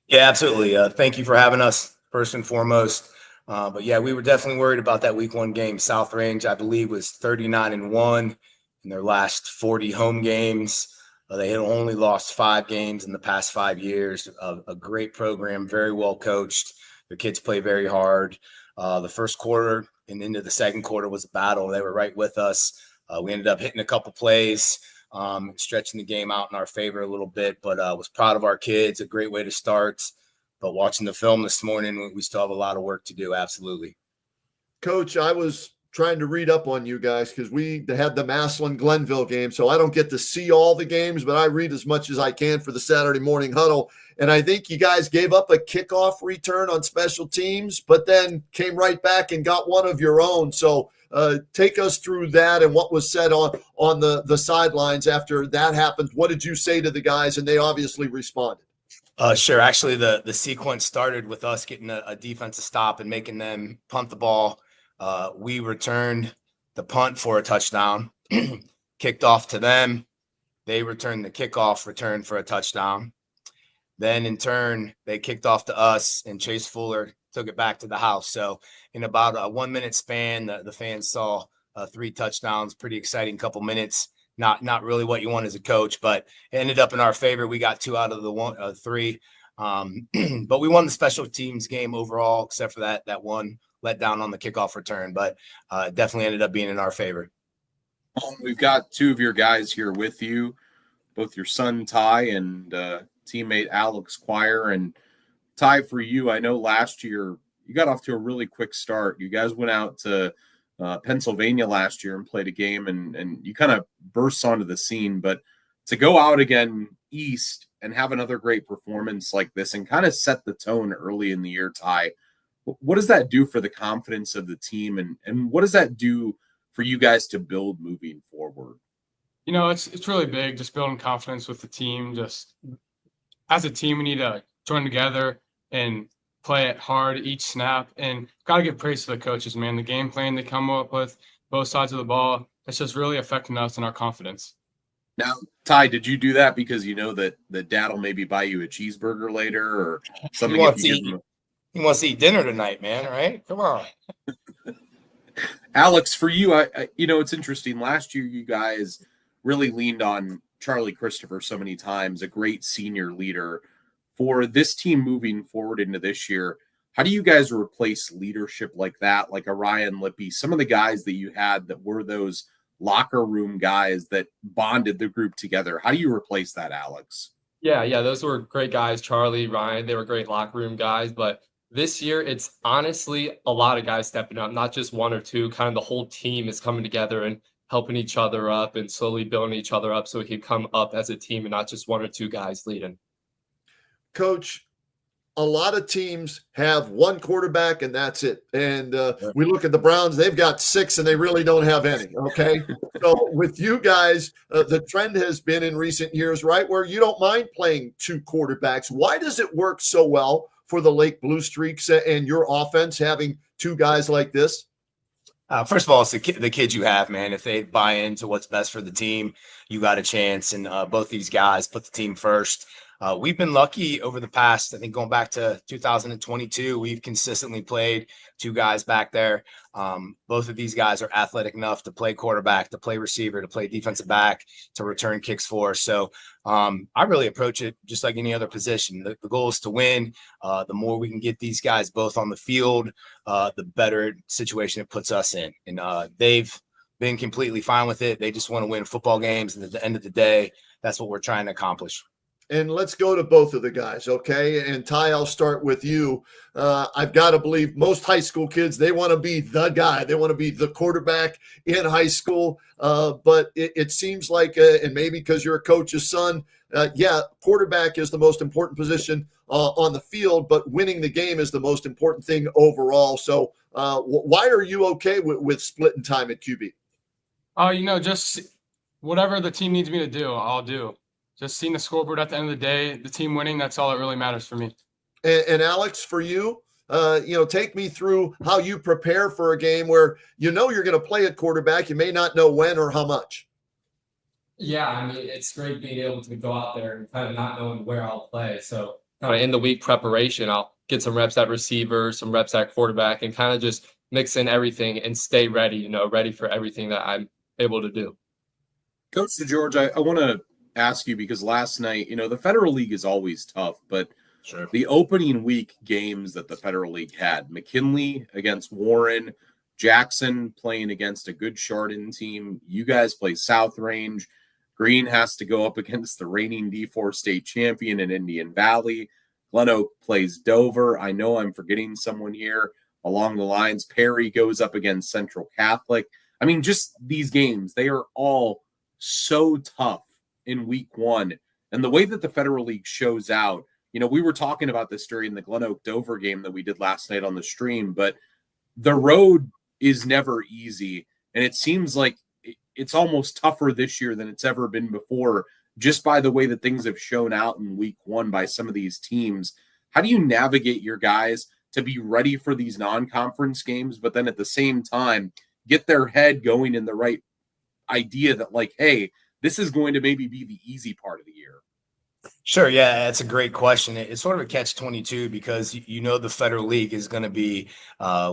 Yeah, absolutely. Thank you for having us, first and foremost. But yeah, we were definitely worried about that week 1 game. South Range, I believe, was 39-1 in their last 40 home games. They had only lost 5 games in the past 5 years. A great program, very well coached. The kids play very hard. The first quarter and into the second quarter was a battle. They were right with us. We ended up hitting a couple plays, stretching the game out in our favor a little bit, but was proud of our kids. A great way to start. But watching the film this morning, we still have a lot of work to do. Absolutely. Coach, I was trying to read up on you guys because we had the Massillon-Glenville game, so I don't get to see all the games, but I read as much as I can for the Saturday Morning Huddle. And I think you guys gave up a kickoff return on special teams, but then came right back and got one of your own. So take us through that and what was said on the sidelines after that happened. What did you say to the guys? And they obviously responded. Sure. Actually, the sequence started with us getting a defensive stop and making them punt the ball. We returned the punt for a touchdown, kicked off to them. They returned the kickoff return for a touchdown. Then in turn, they kicked off to us, and Chase Fuller took it back to the house. So in about a 1 minute span, the fans saw 3 touchdowns. Pretty exciting couple minutes. Not really what you want as a coach, but it ended up in our favor. We got 2 out of the 3. But we won the special teams game overall, except for that one letdown on the kickoff return. But definitely ended up being in our favor. We've got 2 of your guys here with you, both your son Ty and teammate Alex Quire. And Ty, for you, I know last year you got off to a really quick start. You guys went out to Pennsylvania last year and played a game, and you kind of burst onto the scene. But to go out again east and have another great performance like this and kind of set the tone early in the year, Ty, what does that do for the confidence of the team, and what does that do for you guys to build moving forward? You know, it's really big, just building confidence with the team. Just as a team, we need to join together and play it hard each snap. And got to give praise to the coaches, man. The game plan they come up with, both sides of the ball, it's just really affecting us and our confidence. Now, Ty, did you do that because you know that Dad will maybe buy you a cheeseburger later or something? He wants to eat dinner tonight, man, right? Come on. Alex, for you, I you know, it's interesting. Last year, you guys really leaned on Charlie Christopher so many times, a great senior leader. For this team moving forward into this year, how do you guys replace leadership like that, like a Ryan Lippy, some of the guys that you had that were those locker room guys that bonded the group together? How do you replace that, Alex? Yeah, those were great guys. Charlie, Ryan, they were great locker room guys, but this year, it's honestly a lot of guys stepping up, not just 1 or 2. Kind of the whole team is coming together and helping each other up and slowly building each other up so we can come up as a team and not just 1 or 2 guys leading. Coach, a lot of teams have 1 quarterback and that's it. And we look at the Browns, they've got 6 and they really don't have any. Okay. So with you guys, the trend has been in recent years, right, where you don't mind playing 2 quarterbacks. Why does it work so well for the Lake Blue Streaks and your offense having 2 guys like this? First of all, it's the kids you have, man. If they buy into what's best for the team, you got a chance. And both these guys put the team first. We've been lucky over the past, I think going back to 2022, we've consistently played 2 guys back there. Both of these guys are athletic enough to play quarterback, to play receiver, to play defensive back, to return kicks for us. So I really approach it just like any other position. The goal is to win. The more we can get these guys both on the field, the better situation it puts us in. And they've been completely fine with it. They just want to win football games. And at the end of the day, that's what we're trying to accomplish. And let's go to both of the guys, okay? And Ty, I'll start with you. I've got to believe most high school kids, they want to be the guy. They want to be the quarterback in high school. But it seems like, and maybe because you're a coach's son, quarterback is the most important position on the field, but winning the game is the most important thing overall. So why are you okay with splitting time at QB? Just whatever the team needs me to do, I'll do. Just seeing the scoreboard at the end of the day, the team winning, that's all that really matters for me. And Alex, for you, take me through how you prepare for a game where you're going to play at quarterback. You may not know when or how much. Yeah, I mean, it's great being able to go out there and kind of not knowing where I'll play. So kind of in the week preparation, I'll get some reps at receiver, some reps at quarterback, and kind of just mix in everything and stay ready, ready for everything that I'm able to do. Coach DeGeorge, I want to ask you, because last night, the Federal League is always tough, but sure, the opening week games that the Federal League had, McKinley against Warren, Jackson playing against a good Chardon team. You guys play South Range. Green has to go up against the reigning D4 state champion in Indian Valley. Glen Oak plays Dover. I know I'm forgetting someone here along the lines. Perry goes up against Central Catholic. I mean, just these games, they are all so tough in week 1. And the way that the Federal League shows out, we were talking about this during the Glen Oak Dover game that we did last night on the stream, but the road is never easy. And it seems like it's almost tougher this year than it's ever been before, just by the way that things have shown out in week 1 by some of these teams. How do you navigate your guys to be ready for these non-conference games, but then at the same time, get their head going in the right idea that, like, hey, this is going to maybe be the easy part of the year? Sure. Yeah, that's a great question. It's sort of a catch-22 because you know the Federal League is going to be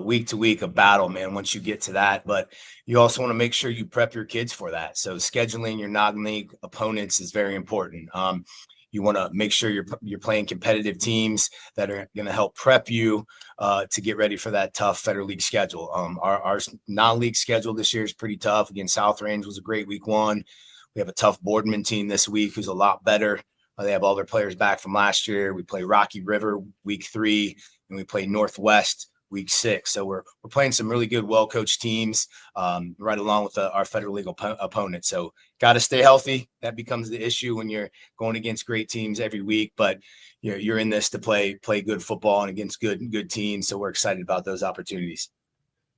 week to week a battle, man, once you get to that. But you also want to make sure you prep your kids for that. So scheduling your non-league opponents is very important. You want to make sure you're playing competitive teams that are going to help prep you to get ready for that tough Federal League schedule. Our non-league schedule this year is pretty tough. Again, South Range was a great week one. We have a tough Boardman team this week who's a lot better. They have all their players back from last year. We play Rocky River week 3, and we play Northwest week 6. So we're playing some really good, well-coached teams right along with our Federal League opponents. So got to stay healthy. That becomes the issue when you're going against great teams every week. But you're in this to play good football and against good teams. So we're excited about those opportunities.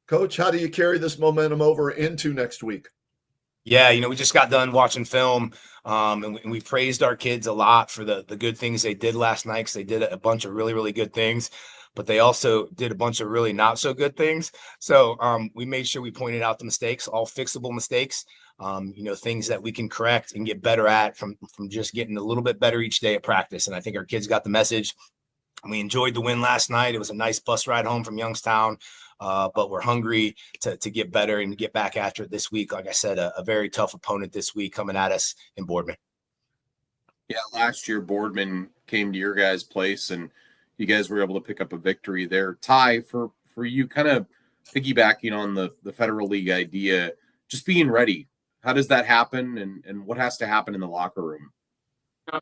Coach, how do you carry this momentum over into next week? Yeah, we just got done watching film, and we praised our kids a lot for the good things they did last night, because they did a bunch of really, really good things, but they also did a bunch of really not so good things. So we made sure we pointed out the mistakes, all fixable mistakes, things that we can correct and get better at from just getting a little bit better each day at practice. And I think our kids got the message. We enjoyed the win last night. It was a nice bus ride home from Youngstown. But we're hungry to get better and get back after it this week. Like I said, a very tough opponent this week coming at us in Boardman. Yeah, last year Boardman came to your guys' place and you guys were able to pick up a victory there. Ty, for you, kind of piggybacking on the Federal League idea, just being ready. How does that happen, and what has to happen in the locker room? I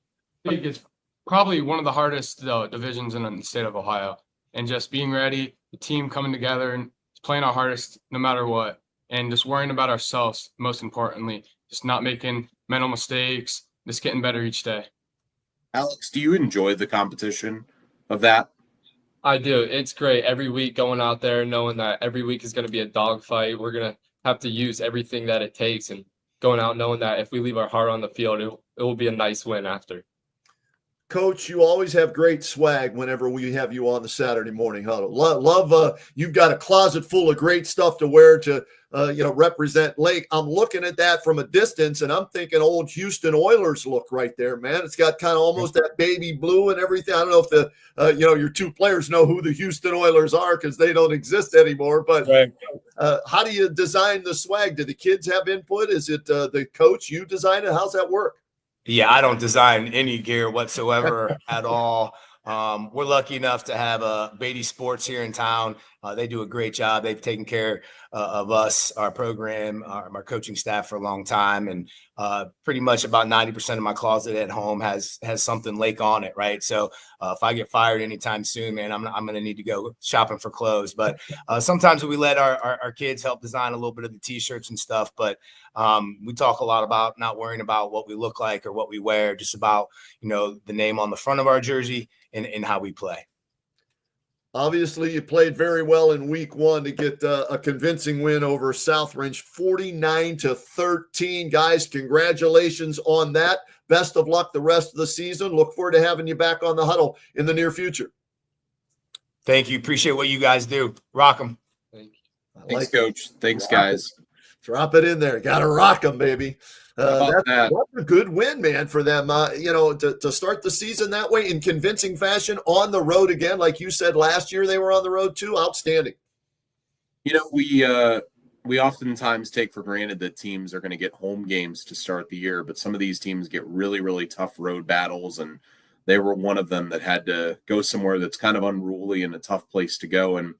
think it's probably one of the hardest divisions in the state of Ohio, and just being ready, the team coming together and playing our hardest no matter what, and just worrying about ourselves, most importantly, just not making mental mistakes, just getting better each day. Alex, do you enjoy the competition of that? I do. It's great every week going out there, knowing that every week is going to be a dogfight. We're going to have to use everything that it takes, and going out knowing that if we leave our heart on the field, it will be a nice win after. Coach, you always have great swag whenever we have you on the Saturday Morning Huddle. Love you've got a closet full of great stuff to wear to, represent Lake. I'm looking at that from a distance, and I'm thinking old Houston Oilers look right there, man. It's got kind of almost that baby blue and everything. I don't know if your two players know who the Houston Oilers are because they don't exist anymore. But right. How do you design the swag? Do the kids have input? Is it the coach, you design it? How's that work? Yeah, I don't design any gear whatsoever at all. We're lucky enough to have Beatty Sports here in town. They do a great job. They've taken care of us, our program, our coaching staff for a long time. And pretty much about 90% of my closet at home has something Lake on it, right? So if I get fired anytime soon, man, I'm going to need to go shopping for clothes. But sometimes we let our kids help design a little bit of the T-shirts and stuff. But we talk a lot about not worrying about what we look like or what we wear, just about, the name on the front of our jersey and how we play. Obviously, you played very well in week 1 to get a convincing win over South Range, 49-13. Guys, congratulations on that. Best of luck the rest of the season. Look forward to having you back on the huddle in the near future. Thank you. Appreciate what you guys do. Rock them. Thanks, Coach. Thanks, guys. Drop it in there. Got to rock them, baby. That's a good win, man, for them. To start the season that way in convincing fashion on the road again, like you said last year, they were on the road too. Outstanding. We oftentimes take for granted that teams are going to get home games to start the year, but some of these teams get really, really tough road battles, and they were one of them that had to go somewhere that's kind of unruly and a tough place to go. And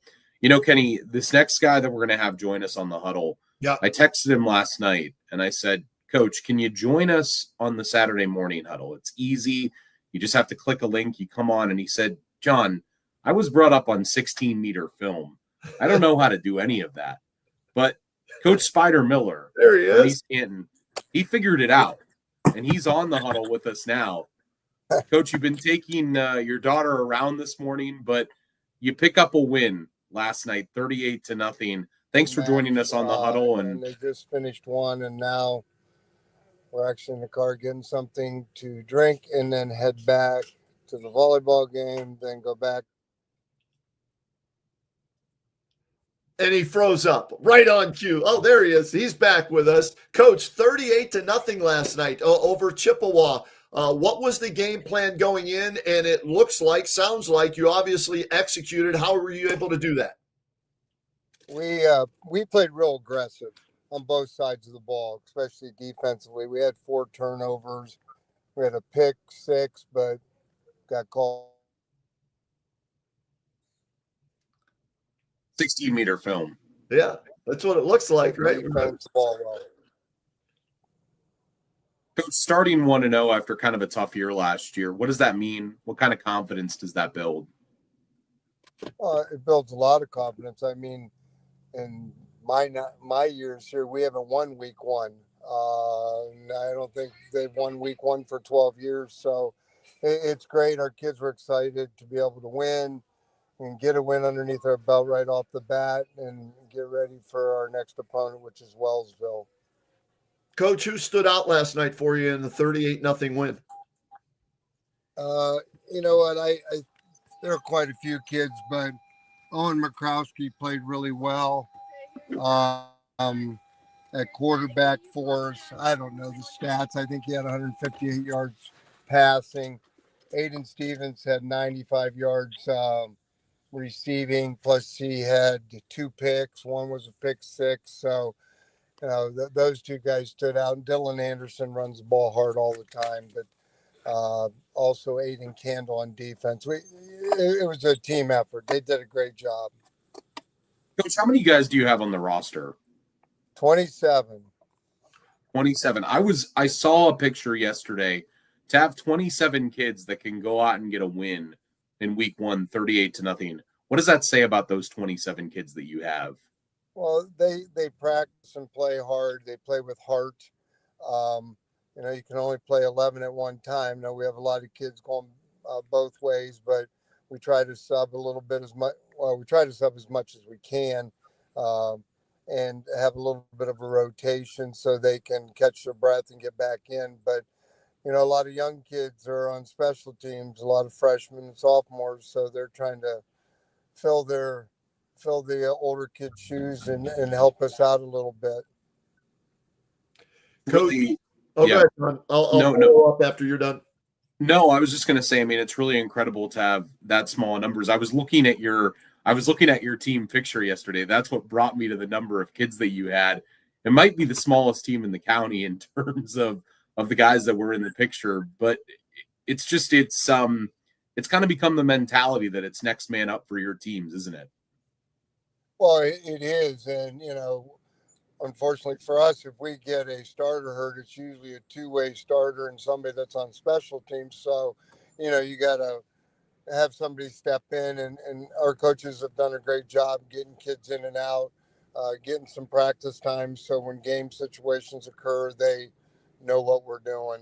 Kenny, this next guy that we're going to have join us on the huddle. Yeah, I texted him last night and I said, Coach, can you join us on the Saturday Morning Huddle? It's easy. You just have to click a link. You come on. And he said, John, I was brought up on 16-meter film. I don't know how to do any of that. But Coach Spider Miller, there he is. East Canton, he figured it out. And he's on the huddle with us now. Coach, you've been taking your daughter around this morning, but you pick up a win last night, 38-0. Thanks for joining us on the huddle. And they just finished one, and now we're actually in the car getting something to drink and then head back to the volleyball game, then go back. And he froze up right on cue. Oh, there he is. He's back with us. Coach, 38-0 last night over Chippewa. What was the game plan going in? And it sounds like you obviously executed. How were you able to do that? We played real aggressive on both sides of the ball, especially defensively. We had 4 turnovers. We had a pick 6, but got called 16-meter film. Yeah, that's what it looks like, right? defense ball well. Coach, starting 1-0 after kind of a tough year last year, what does that mean? What kind of confidence does that build? It builds a lot of confidence. I mean, in my years here, we haven't won week 1. I don't think they've won week 1 for 12 years. So it's great. Our kids were excited to be able to win and get a win underneath our belt right off the bat and get ready for our next opponent, which is Wellsville. Coach, who stood out last night for you in the 38-0 win? You know what? There are quite a few kids, but Owen McCrowski played really well at quarterback for us. I don't know the stats. I think he had 158 yards passing. Aiden Stevens had 95 yards receiving, plus he had 2 picks. One was a pick 6. So, you know, those 2 guys stood out. And Dylan Anderson runs the ball hard all the time, but also Aiden Candle on defense. It was a team effort. They did a great job. Coach, how many guys do you have on the roster? 27. 27. I saw a picture yesterday to have 27 kids that can go out and get a win in week 1, 38-0. What does that say about those 27 kids that you have? Well, they practice and play hard. They play with heart. You know, you can only play 11 at one time. Now we have a lot of kids going both ways, but we try to sub a little bit as much. Well, we try to sub as much as we can, and have a little bit of a rotation so they can catch their breath and get back in. But you know, a lot of young kids are on special teams, a lot of freshmen and sophomores, so they're trying to fill the older kids' shoes and help us out a little bit. Really, okay, yeah. I'll follow up after you're done. No, I was just going to say, I mean, it's really incredible to have that small numbers. I was looking at your team picture yesterday. That's what brought me to the number of kids that you had. It might be the smallest team in the county in terms of the guys that were in the picture, but it's kind of become the mentality that it's next man up for your teams, isn't it? Well, it is. And, you know, unfortunately for us, if we get a starter hurt, it's usually a 2-way starter and somebody that's on special teams. So, you know, you got to have somebody step in, and our coaches have done a great job getting kids in and out, getting some practice time. So when game situations occur, they know what we're doing.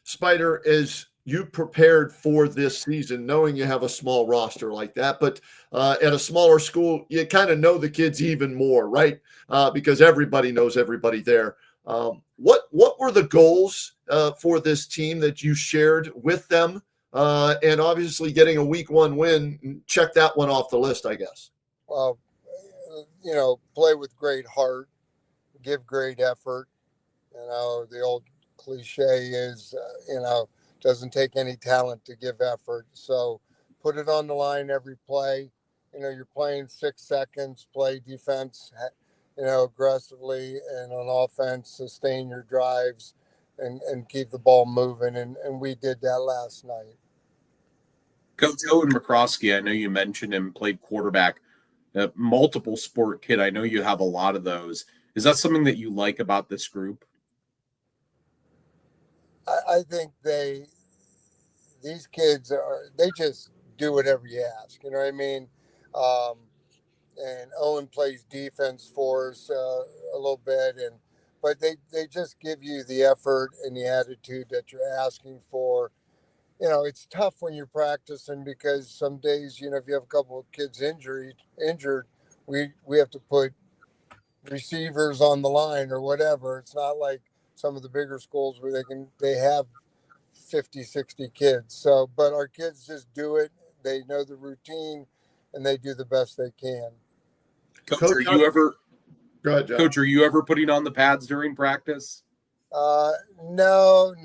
Spider, as you prepared for this season, knowing you have a small roster like that, but at a smaller school, you kind of know the kids even more, right? Because everybody knows everybody there. What were the goals for this team that you shared with them? And obviously getting a week 1 win, check that one off the list, I guess. Well, you know, play with great heart, give great effort. You know, the old cliche is, you know, doesn't take any talent to give effort. So put it on the line every play. You know, you're playing 6 seconds, play defense, you know, aggressively, and on offense, sustain your drives and keep the ball moving. And we did that last night. Coach Owen McCrosky, I know you mentioned him, played quarterback, a multiple sport kid. I know you have a lot of those. Is that something that you like about this group? I think these kids they just do whatever you ask. You know what I mean? And Owen plays defense for us a little bit, but they just give you the effort and the attitude that you're asking for. You know, it's tough when you're practicing because some days, you know, if you have a couple of kids injured, we have to put receivers on the line or whatever. It's not like some of the bigger schools where they have 50, 60 kids. So, but our kids just do it. They know the routine and they do the best they can. Coach, are you ever putting on the pads during practice? No.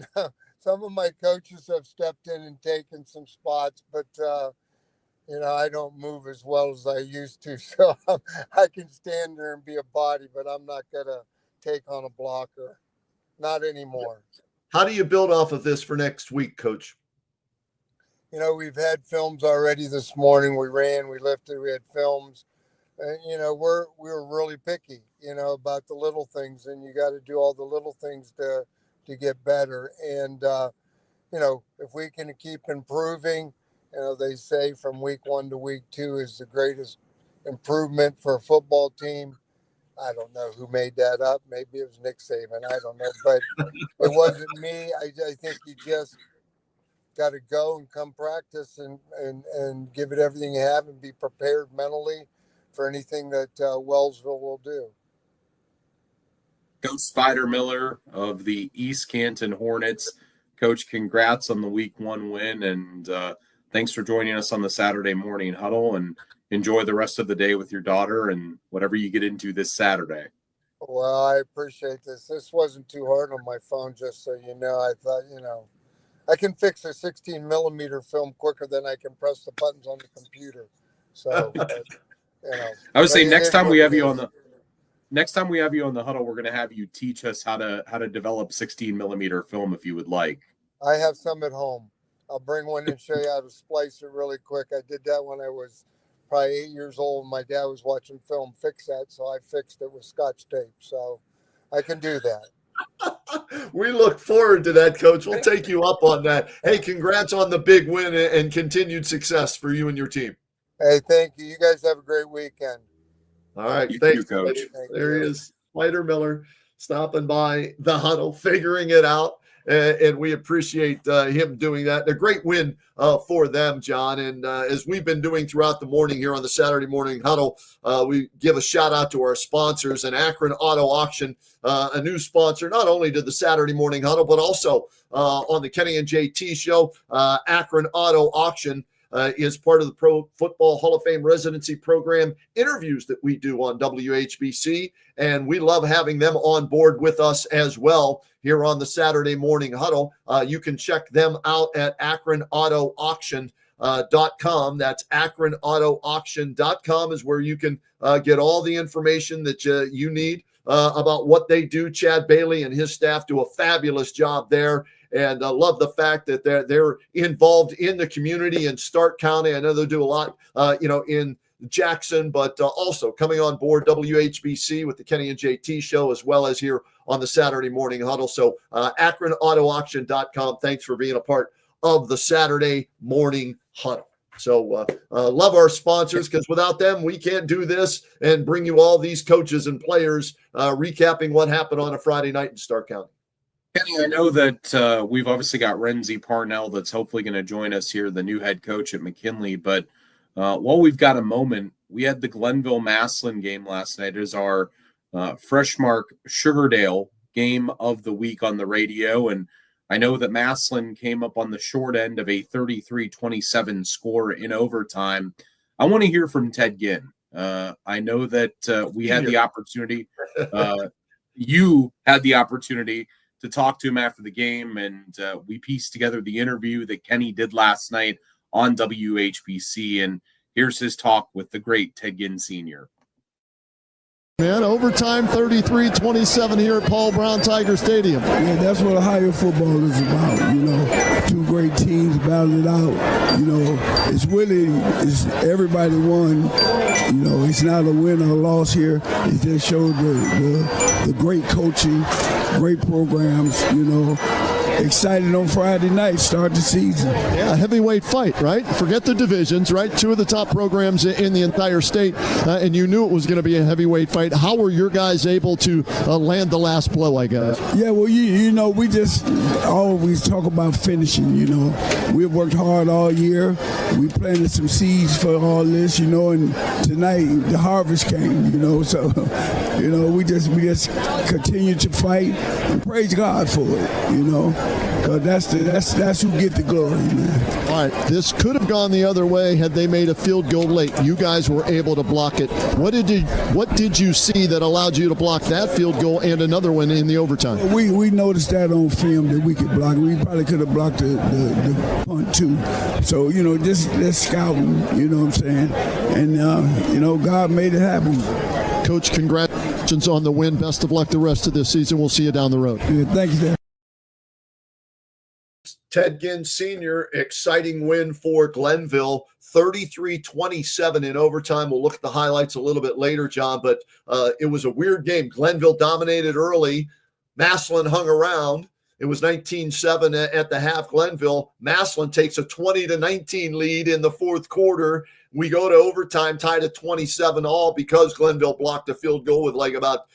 Some of my coaches have stepped in and taken some spots, but I don't move as well as I used to. So I can stand there and be a body, but I'm not gonna take on a blocker. Not anymore. How do you build off of this for next week, Coach? We've had films already this morning. We ran, we lifted, we had films. And, we're really picky, about the little things, and you got to do all the little things to get better. And, if we can keep improving, they say from week 1 to week 2 is the greatest improvement for a football team. I don't know who made that up. Maybe it was Nick Saban. I don't know, but it wasn't me. I think you just got to go and come practice and give it everything you have and be prepared mentally for anything that Wellsville will do. Coach Spider Miller of the East Canton Hornets. Coach, congrats on the week 1 win, and thanks for joining us on the Saturday Morning Huddle, and enjoy the rest of the day with your daughter and whatever you get into this Saturday. Well, I appreciate this. This wasn't too hard on my phone, just so you know. I thought, I can fix a 16 millimeter film quicker than I can press the buttons on the computer. So, I would say next time we have you on the huddle, we're going to have you teach us how to develop 16 millimeter film if you would like. I have some at home. I'll bring one and show you how to splice it really quick. I did that when I was probably 8 years old. My dad was watching film fix that, so I fixed it with Scotch tape. So I can do that. We look forward to that, Coach. We'll take you up on that. Hey, congrats on the big win and continued success for you and your team. Hey, thank you. You guys have a great weekend. All right. You Thanks, too, Coach. There he is, Spider Miller, stopping by the huddle, figuring it out. And we appreciate him doing that. A great win for them, John. And as we've been doing throughout the morning here on the Saturday Morning Huddle, we give a shout out to our sponsors, and Akron Auto Auction, a new sponsor, not only to the Saturday Morning Huddle, but also on the Kenny and JT show. Akron Auto Auction is part of the Pro Football Hall of Fame residency program interviews that we do on WHBC. And we love having them on board with us as well here on the Saturday Morning Huddle. You can check them out at akronautauction.com. That's akronautauction.com is where you can get all the information that you need about what they do. Chad Bailey and his staff do a fabulous job there. And I love the fact that they're involved in the community in Stark County. I know they do a lot, in Jackson, but also coming on board WHBC with the Kenny and JT show, as well as here on the Saturday Morning Huddle. So akronautauction.com. Thanks for being a part of the Saturday Morning Huddle. So love our sponsors, because without them, we can't do this and bring you all these coaches and players recapping what happened on a Friday night in Stark County. Kenny, I know that we've obviously got Renzi Parnell that's hopefully going to join us here, the new head coach at McKinley. But while we've got a moment, we had the Glenville Massillon game last night as our Freshmark Sugardale game of the week on the radio. And I know that Massillon came up on the short end of a 33-27 score in overtime. I want to hear from Ted Ginn. I know that we had the opportunity. You had the opportunity to talk to him after the game, and we pieced together the interview that Kenny did last night on WHBC, and here's his talk with the great Ted Ginn Sr. Man, overtime 33-27 here at Paul Brown Tiger Stadium. Yeah, that's what higher football is about. Two great teams battle it out. It's everybody won. It's not a win or a loss here. It just showed the great coaching, great programs, Excited on Friday night, start the season. Yeah, heavyweight fight, right? Forget the divisions, right? Two of the top programs in the entire state, and you knew it was going to be a heavyweight fight. How were your guys able to land the last blow, I guess? Yeah, well, we just always talk about finishing, We've worked hard all year. We planted some seeds for all this, and tonight the harvest came, so, we just continue to fight and praise God for it, because that's who get the glory, man. All right, this could have gone the other way had they made a field goal late. You guys were able to block it. What did you see that allowed you to block that field goal and another one in the overtime? We noticed that on film that we could block. We probably could have blocked the punt too. So just scouting. You know what I'm saying? And God made it happen. Coach, congratulations on the win. Best of luck the rest of this season. We'll see you down the road. Yeah, thank you, Dad. Ted Ginn Sr., exciting win for Glenville, 33-27 in overtime. We'll look at the highlights a little bit later, John, but it was a weird game. Glenville dominated early. Massillon hung around. It was 19-7 at the half. Glenville. Massillon takes a 20-19 lead in the fourth quarter. We go to overtime, tied at 27 all because Glenville blocked a field goal with like about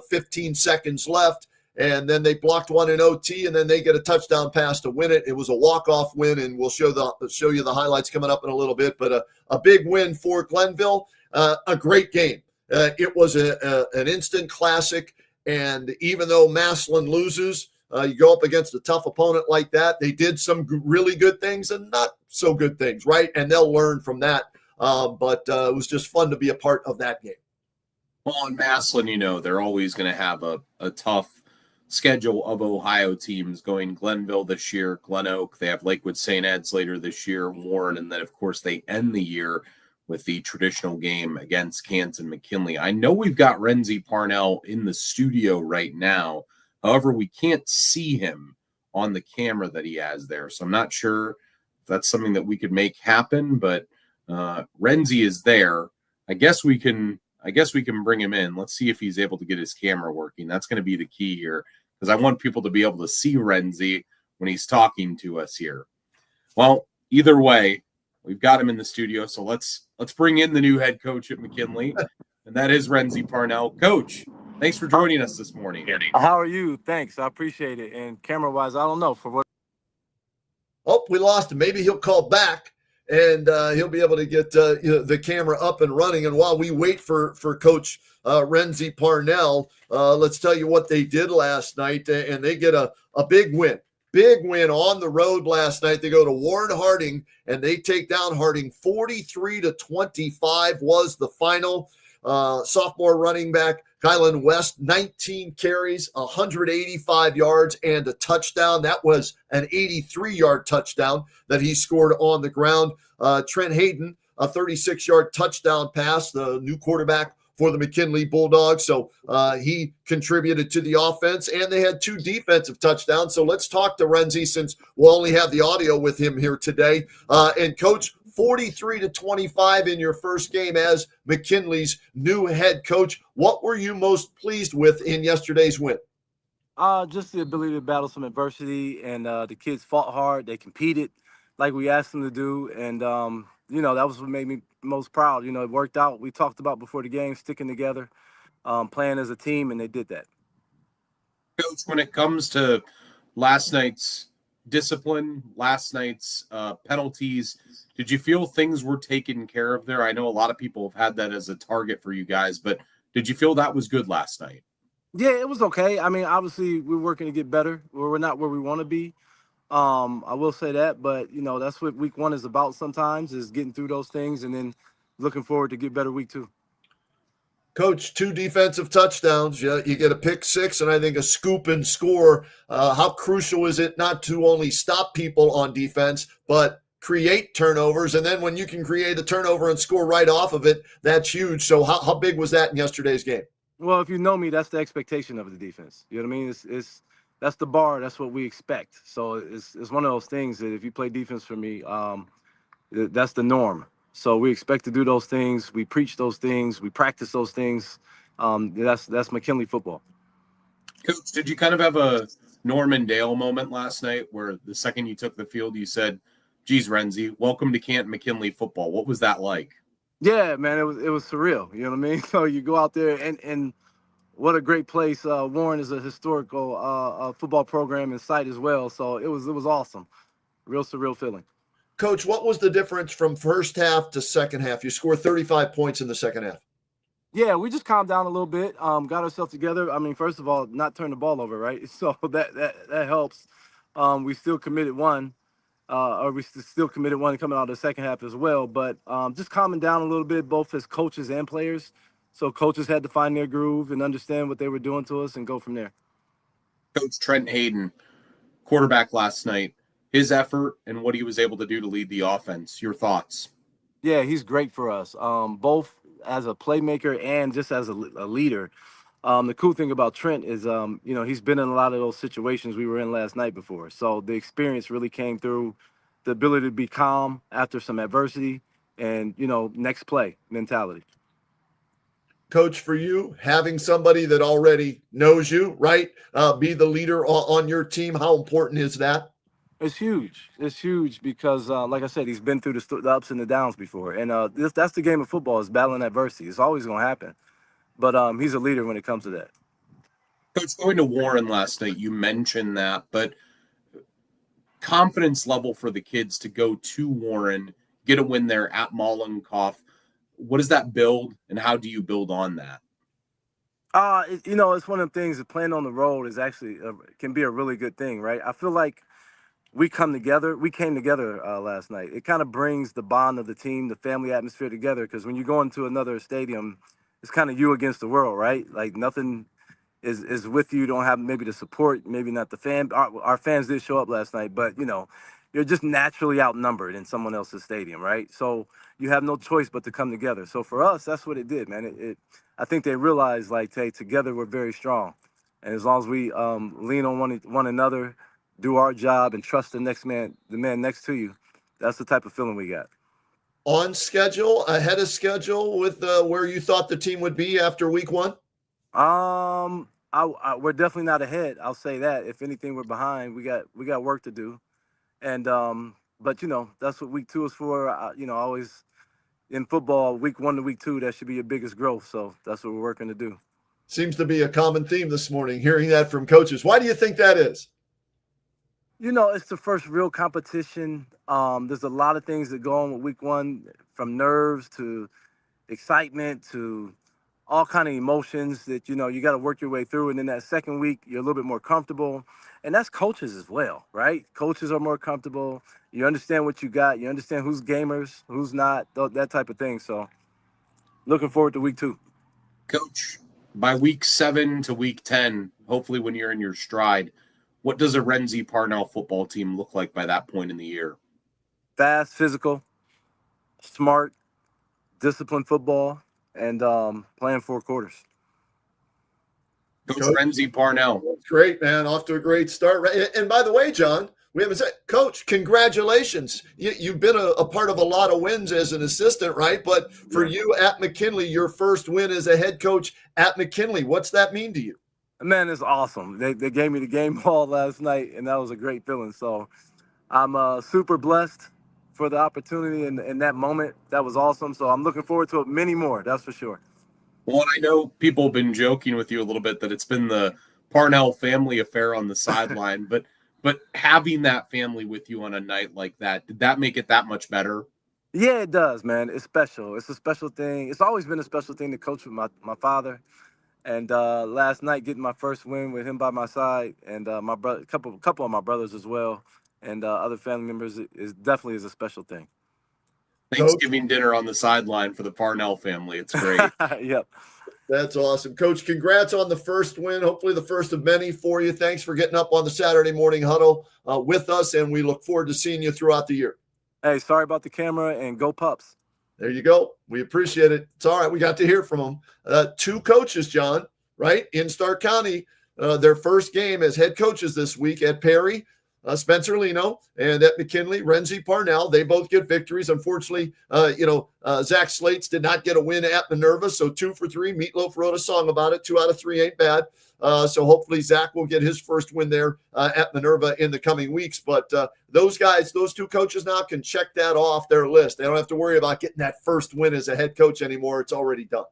15 seconds left. And then they blocked one in OT, and then they get a touchdown pass to win it. It was a walk-off win, and we'll show you the highlights coming up in a little bit. But a big win for Glenville, a great game. It was an instant classic, and even though Massillon loses, you go up against a tough opponent like that. They did some really good things and not so good things, right? And they'll learn from that. But it was just fun to be a part of that game. Well, in Massillon, they're always going to have a tough schedule of Ohio teams going Glenville this year, Glen Oak. They have Lakewood St. Ed's later this year, Warren, and then, of course, they end the year with the traditional game against Canton McKinley. I know we've got Renzi Parnell in the studio right now. However, we can't see him on the camera that he has there, so I'm not sure if that's something that we could make happen, but Renzi is there. I guess we can bring him in. Let's see if he's able to get his camera working. That's going to be the key here, because I want people to be able to see Renzi when he's talking to us here. Well, either way, we've got him in the studio, so let's bring in the new head coach at McKinley, and that is Renzi Parnell. Coach, thanks for joining us this morning. How are you? Thanks. I appreciate it. And camera-wise, I don't know. For what? Oh, we lost him. Maybe he'll call back. And he'll be able to get the camera up and running. And while we wait for Coach Renzi Parnell, let's tell you what they did last night. And they get a big win. Big win on the road last night. They go to Warren Harding, and they take down Harding. 43-25 was the final. Sophomore running back Kylan West, 19 carries, 185 yards, and a touchdown. That was an 83-yard touchdown that he scored on the ground. Trent Hayden, a 36-yard touchdown pass, the new quarterback for the McKinley Bulldogs. So he contributed to the offense, and they had 2 defensive touchdowns. So let's talk to Renzi, since we'll only have the audio with him here today. And Coach, 43-25 in your first game as McKinley's new head coach. What were you most pleased with in yesterday's win? Just the ability to battle some adversity, and the kids fought hard. They competed like we asked them to do, and that was what made me most proud. It worked out. We talked about before the game, sticking together, playing as a team, and they did that. Coach, when it comes to last night's discipline, last night's penalties, did you feel things were taken care of there? I know a lot of people have had that as a target for you guys, but did you feel that was good last night? Yeah, it was okay. I mean, obviously, we're working to get better. We're not where we want to be. I will say that, but, that's what week 1 is about sometimes, is getting through those things and then looking forward to get better week 2. Coach, 2 defensive touchdowns. You get a pick 6 and I think a scoop and score. How crucial is it not to only stop people on defense, but create turnovers? And then when you can create a turnover and score right off of it, that's huge. So how big was that in yesterday's game? Well, if you know me, that's the expectation of the defense. You know what I mean? That's the bar. That's what we expect. So it's one of those things that if you play defense for me, that's the norm. So we expect to do those things. We preach those things. We practice those things. That's McKinley football. Coach, did you kind of have a Norman Dale moment last night where the second you took the field, you said, geez, Renzi, welcome to Canton McKinley football. What was that like? Yeah, man, it was surreal. You know what I mean? So you go out there and what a great place. Warren is a historical football program and site as well. So it was awesome. Real surreal feeling. Coach, what was the difference from first half to second half? You scored 35 points in the second half. Yeah, we just calmed down a little bit, got ourselves together. I mean, first of all, not turn the ball over, right? So that helps. We still committed one, or we still committed one coming out of the second half as well. But just calming down a little bit, both as coaches and players. So coaches had to find their groove and understand what they were doing to us and go from there. Coach Trent Hayden, quarterback last night, his effort and what he was able to do to lead the offense. Your thoughts? Yeah, he's great for us, both as a playmaker and just as a leader. The cool thing about Trent is, he's been in a lot of those situations we were in last night before. So the experience really came through, the ability to be calm after some adversity and, next play mentality. Coach, for you, having somebody that already knows you, right, be the leader on your team, how important is that? It's huge. It's huge because, like I said, he's been through the ups and the downs before. And that's the game of football, is battling adversity. It's always going to happen. But he's a leader when it comes to that. Coach, going to Warren last night, you mentioned that, but confidence level for the kids to go to Warren, get a win there at Mollenkoff, what does that build, and how do you build on that? It's one of the things that playing on the road is actually can be a really good thing, right? I feel like we came together last night. It kind of brings the bond of the team, the family atmosphere together, because when you go into another stadium, it's kind of you against the world, right? Like nothing is with you. You don't have maybe the support, maybe not the fan. Our fans did show up last night, but you're just naturally outnumbered in someone else's stadium, right? So you have no choice but to come together. So for us, that's what it did, man. I think they realized, like, hey, together we're very strong, and as long as we lean on one another, do our job, and trust the man next to you, that's the type of feeling we got. On schedule, ahead of schedule with where you thought the team would be after week one? We're definitely not ahead. I'll say that. If anything, we're behind. We got work to do, and but that's what week 2 is for. Always in football, week 1 to week 2, that should be your biggest growth. So that's what we're working to do. Seems to be a common theme this morning, hearing that from coaches. Why do you think that is? It's the first real competition. There's a lot of things that go on with week 1, from nerves to excitement to all kind of emotions that, you got to work your way through. And then that second week, you're a little bit more comfortable. And that's coaches as well, right? Coaches are more comfortable. You understand what you got. You understand who's gamers, who's not, that type of thing. So looking forward to week 2. Coach, by week 7 to week 10, hopefully when you're in your stride, what does a Renzi Parnell football team look like by that point in the year? Fast, physical, smart, disciplined football, and playing 4 quarters. Coach Renzi Parnell. Great, man. Off to a great start. And by the way, John, we haven't said, Coach, congratulations. You've been a part of a lot of wins as an assistant, right? But for you at McKinley, your first win as a head coach at McKinley, what's that mean to you? Man, it's awesome. They gave me the game ball last night, and that was a great feeling. So I'm super blessed for the opportunity in that moment. That was awesome. So I'm looking forward to it many more, that's for sure. Well, and I know people have been joking with you a little bit that it's been the Parnell family affair on the sideline, but having that family with you on a night like that, did that make it that much better? Yeah, it does, man. It's special. It's a special thing. It's always been a special thing to coach with my father. And last night, getting my first win with him by my side, and my brother, a couple of my brothers as well, and other family members, is definitely a special thing. Thanksgiving dinner on the sideline for the Parnell family. It's great. Yep. That's awesome. Coach, congrats on the first win. Hopefully the first of many for you. Thanks for getting up on the Saturday Morning Huddle with us, and we look forward to seeing you throughout the year. Hey, sorry about the camera, and go Pups. There you go. We appreciate it. It's all right. We got to hear from them. 2 coaches, John, right, in Stark County. Their first game as head coaches this week at Perry, Spencer Lino, and at McKinley, Renzi Parnell. They both get victories. Unfortunately, Zach Slates did not get a win at Minerva, so 2 for 3. Meatloaf wrote a song about it. 2 out of 3 ain't bad. So hopefully Zach will get his first win there at Minerva in the coming weeks. But those 2 coaches now can check that off their list. They don't have to worry about getting that first win as a head coach anymore. It's already done.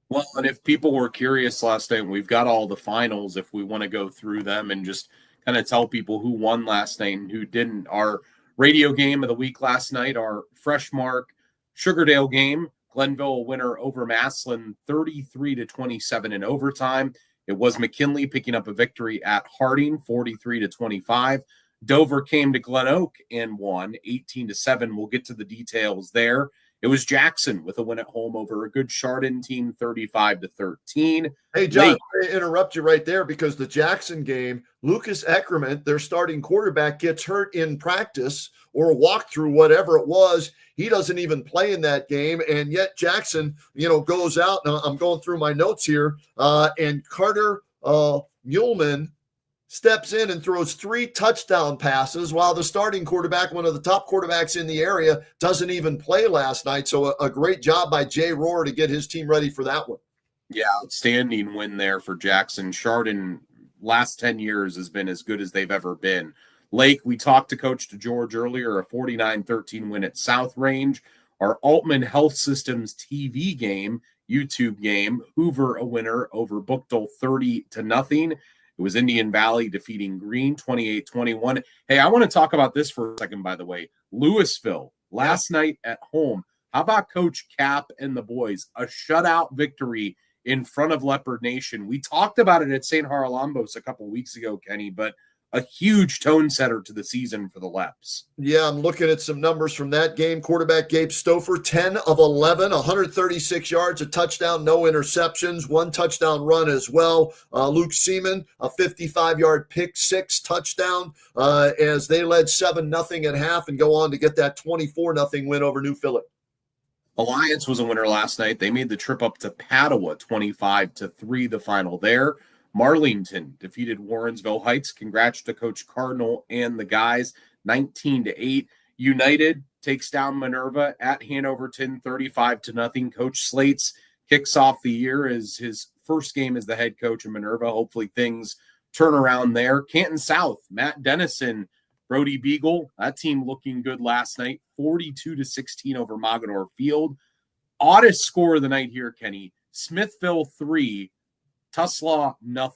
Well, and if people were curious last night, we've got all the finals if we want to go through them and just kind of tell people who won last night and who didn't. Our radio game of the week last night, our Freshmark Sugardale game, Glenville winner over Massillon 33-27 in overtime. It was McKinley picking up a victory at Harding 43-25. Dover came to Glen Oak and won 18-7. We'll get to the details there. It was Jackson with a win at home over a good Chardon team, 35-13. Hey, John, I interrupt you right there because the Jackson game, Lucas Eckerman, their starting quarterback, gets hurt in practice or a walkthrough, whatever it was. He doesn't even play in that game, and yet Jackson, goes out. Now I'm going through my notes here, and Carter Muleman steps in and throws 3 touchdown passes while the starting quarterback, one of the top quarterbacks in the area, doesn't even play last night. So a great job by Jay Rohr to get his team ready for that one. Yeah, outstanding win there for Jackson. Chardon, last 10 years, has been as good as they've ever been. Lake, we talked to Coach DeGeorge earlier, a 49-13 win at South Range. Our Altman Health Systems TV game, YouTube game, Hoover a winner over Bookdale 30-0. It was Indian Valley defeating Green 28-21. Hey, I want to talk about this for a second, by the way. Louisville, last night at home. How about Coach Cap and the boys? A shutout victory in front of Leopard Nation. We talked about it at St. Haralambos a couple weeks ago, Kenny, but a huge tone setter to the season for the Leps. Yeah, I'm looking at some numbers from that game. Quarterback Gabe Stouffer, 10 of 11, 136 yards, a touchdown, no interceptions, 1 touchdown run as well. Luke Seaman, a 55-yard pick six touchdown as they led 7-0 at half and go on to get that 24-0 win over New Philip. Alliance was a winner last night. They made the trip up to Padua, 25-3, the final there. Marlington defeated Warrensville Heights. Congrats to Coach Cardinal and the guys, 19-8. United takes down Minerva at Hanoverton, 35-0. Coach Slates kicks off the year as his first game as the head coach of Minerva. Hopefully things turn around there. Canton South, Matt Dennison, Brody Beagle, that team looking good last night, 42-16 over Mogador Field. Oddest score of the night here, Kenny. Smithville 3, Tuslaw 0.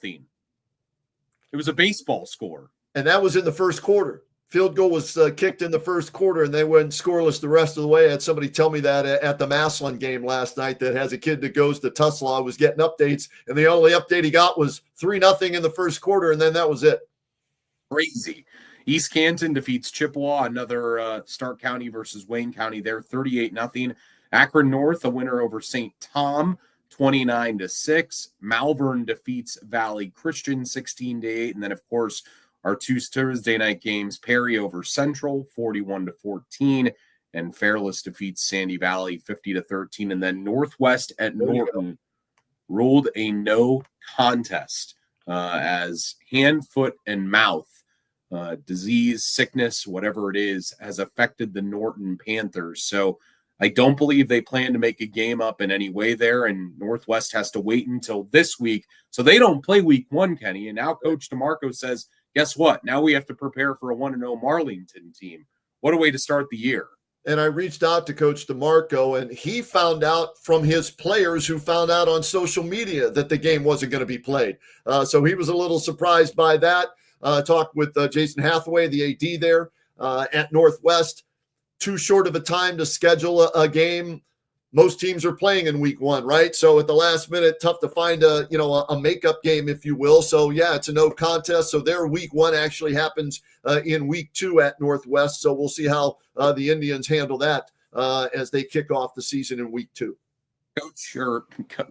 It was a baseball score. And that was in the first quarter. Field goal was kicked in the first quarter, and they went scoreless the rest of the way. I had somebody tell me that at the Massillon game last night that has a kid that goes to Tuslaw, was getting updates, and the only update he got was 3-0 in the first quarter, and then that was it. Crazy. East Canton defeats Chippewa, another Stark County versus Wayne County there, 38-0. Akron North, a winner over St. Tom, 29-6. Malvern defeats Valley Christian, 16-8. And then, of course, our 2 Thursday night games, Perry over Central, 41-14. And Fairless defeats Sandy Valley, 50-13. And then Northwest at Norton ruled a no contest as hand, foot, and mouth disease, sickness, whatever it is, has affected the Norton Panthers. So I don't believe they plan to make a game up in any way there, and Northwest has to wait until this week. So they don't play week 1, Kenny. And now Coach DeMarco says, guess what? Now we have to prepare for a 1-0 Marlington team. What a way to start the year. And I reached out to Coach DeMarco, and he found out from his players who found out on social media that the game wasn't going to be played. So he was a little surprised by that. Talked with Jason Hathaway, the AD there at Northwest. Too short of a time to schedule a game. Most teams are playing in week 1, right? So at the last minute, tough to find a makeup game, if you will. So yeah, it's a no contest. So their week 1 actually happens in week 2 at Northwest. So we'll see how the Indians handle that as they kick off the season in week 2.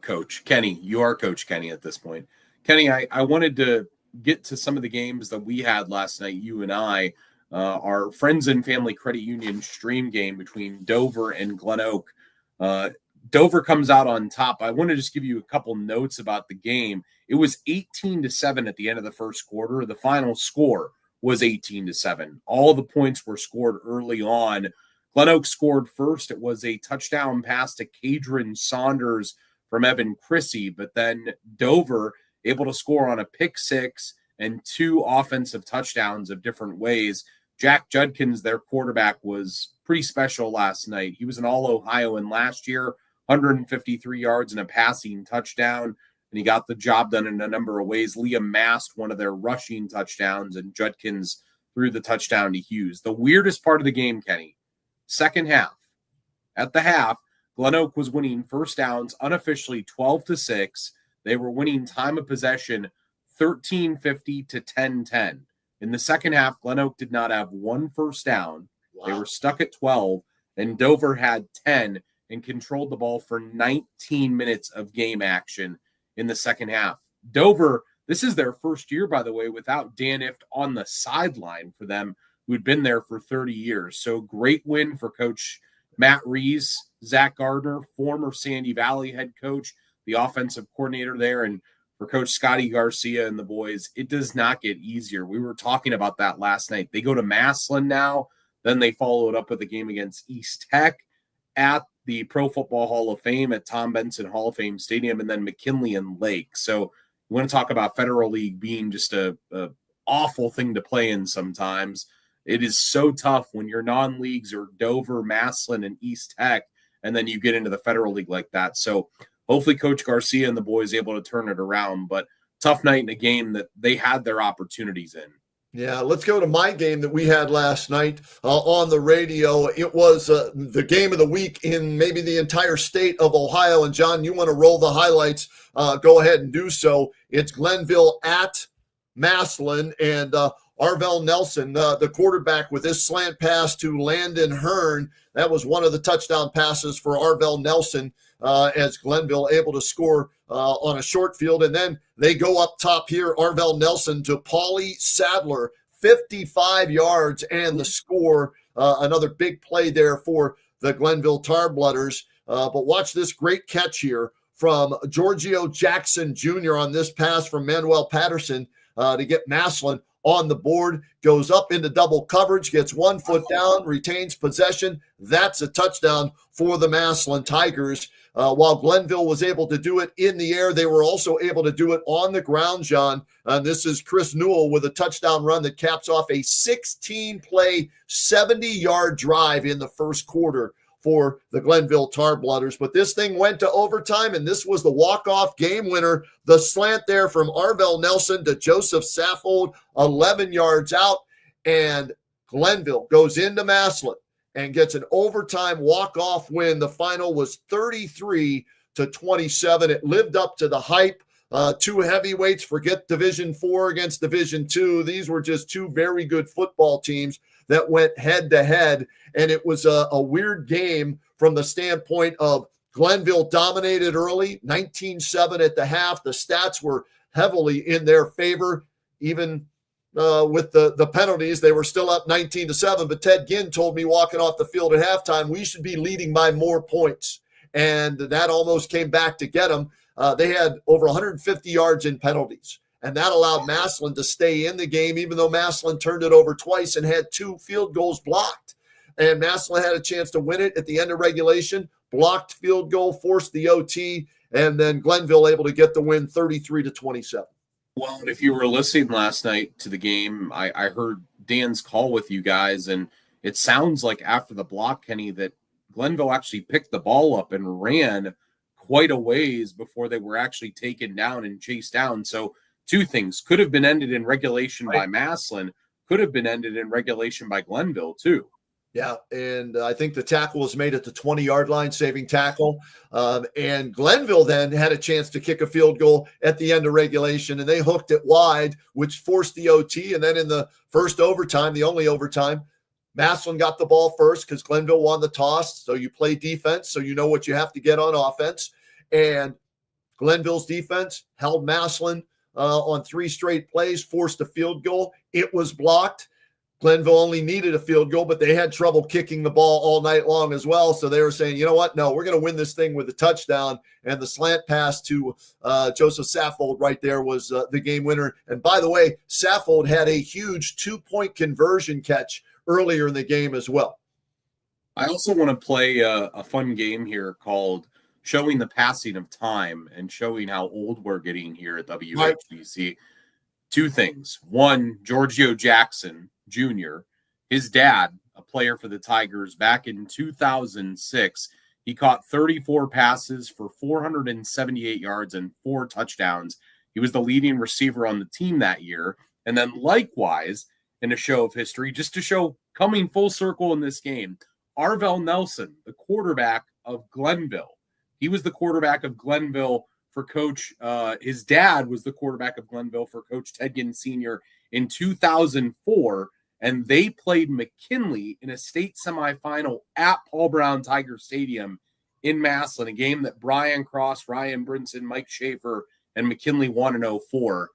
Coach Kenny, you are Coach Kenny at this point. Kenny, I wanted to get to some of the games that we had last night, you and I. Our Friends and Family Credit Union stream game between Dover and Glen Oak. Dover comes out on top. I want to just give you a couple notes about the game. It was 18-7 at the end of the first quarter. The final score was 18-7. All the points were scored early on. Glen Oak scored first. It was a touchdown pass to Cadron Saunders from Evan Chrissy, but then Dover able to score on a pick six and 2 offensive touchdowns of different ways. Jack Judkins, their quarterback, was pretty special last night. He was an All-Ohioan last year, 153 yards and a passing touchdown, and he got the job done in a number of ways. Liam Mast, one of their rushing touchdowns, and Judkins threw the touchdown to Hughes. The weirdest part of the game, Kenny, second half. At the half, Glen Oak was winning first downs unofficially 12-6. They were winning time of possession 13:50 to 10:10. In the second half, Glen Oak did not have one first down. Wow. They were stuck at 12, and Dover had 10 and controlled the ball for 19 minutes of game action in the second half. Dover, this is their first year, by the way, without Dan Ift on the sideline for them, who'd been there for 30 years. So great win for Coach Matt Rees, Zach Gardner, former Sandy Valley head coach, the offensive coordinator there, and for Coach Scotty Garcia and the boys. It does not get easier. We were talking about that last night. They go to Massillon now. Then they follow it up with a game against East Tech at the Pro Football Hall of Fame at Tom Benson Hall of Fame Stadium, and then McKinley and Lake. So you want to talk about Federal League being just a awful thing to play in sometimes. It is so tough when your non-leagues are Dover, Massillon, and East Tech, and then you get into the Federal League like that. So hopefully Coach Garcia and the boys able to turn it around, but tough night in a game that they had their opportunities in. Yeah, let's go to my game that we had last night on the radio. It was the game of the week in maybe the entire state of Ohio. And, John, you want to roll the highlights, go ahead and do so. It's Glenville at Massillon, and Arvell Nelson, the quarterback, with this slant pass to Landon Hearn. That was one of the touchdown passes for Arvell Nelson, as Glenville able to score on a short field. And then they go up top here, Arvell Nelson to Paulie Sadler, 55 yards and the score. Another big play there for the Glenville Tarblooders. But watch this great catch here from Giorgio Jackson Jr. on this pass from Manuel Patterson to get Massillon on the board, goes up into double coverage, gets 1 foot down, retains possession. That's a touchdown for the Massillon Tigers. While Glenville was able to do it in the air, they were also able to do it on the ground, John. This is Chris Newell with a touchdown run that caps off a 16-play, 70-yard drive in the first quarter for the Glenville Tarblooders. But this thing went to overtime, and this was the walk-off game winner. The slant there from Arvell Nelson to Joseph Saffold, 11 yards out, and Glenville goes into Massillon and gets an overtime walk-off win. The final was 33-27. It lived up to the hype. Two heavyweights, forget Division IV against Division II. These were just two very good football teams that went head-to-head, and it was a weird game from the standpoint of Glenville dominated early, 19-7 at the half. The stats were heavily in their favor. Even with the penalties, they were still up 19-7. But Ted Ginn told me walking off the field at halftime, we should be leading by more points. And that almost came back to get them. They had over 150 yards in penalties. And that allowed Massillon to stay in the game, even though Massillon turned it over twice and had 2 field goals blocked. And Massillon had a chance to win it at the end of regulation. Blocked field goal, forced the OT, and then Glenville able to get the win 33-27. Well, if you were listening last night to the game, I heard Dan's call with you guys, and it sounds like after the block, Kenny, that Glenville actually picked the ball up and ran quite a ways before they were actually taken down and chased down. So two things could have been ended in regulation by Massillon, could have been ended in regulation by Glenville too. Yeah, and I think the tackle was made at the 20-yard line, saving tackle. And Glenville then had a chance to kick a field goal at the end of regulation, and they hooked it wide, which forced the OT. And then in the first overtime, the only overtime, Massillon got the ball first because Glenville won the toss. So you play defense, so you know what you have to get on offense. And Glenville's defense held Massillon on 3 straight plays, forced a field goal. It was blocked. Glenville only needed a field goal, but they had trouble kicking the ball all night long as well. So they were saying, you know what? No, we're going to win this thing with a touchdown. And the slant pass to Joseph Saffold right there was the game winner. And by the way, Saffold had a huge 2-point conversion catch earlier in the game as well. I also want to play a fun game here called Showing the Passing of Time and showing how old we're getting here at WHBC. Right. 2 things. One, Giorgio Jackson Jr., his dad, a player for the Tigers back in 2006. He caught 34 passes for 478 yards and 4 touchdowns. He was the leading receiver on the team that year. And then likewise, in a show of history, just to show coming full circle in this game, Arvell Nelson, the quarterback of Glenville. He was the quarterback of Glenville for Coach. His dad was the quarterback of Glenville for Coach Ted Ginn Sr. in 2004, and they played McKinley in a state semifinal at Paul Brown Tiger Stadium in Massillon, a game that Brian Cross, Ryan Brinson, Mike Schaefer, and McKinley won in 04.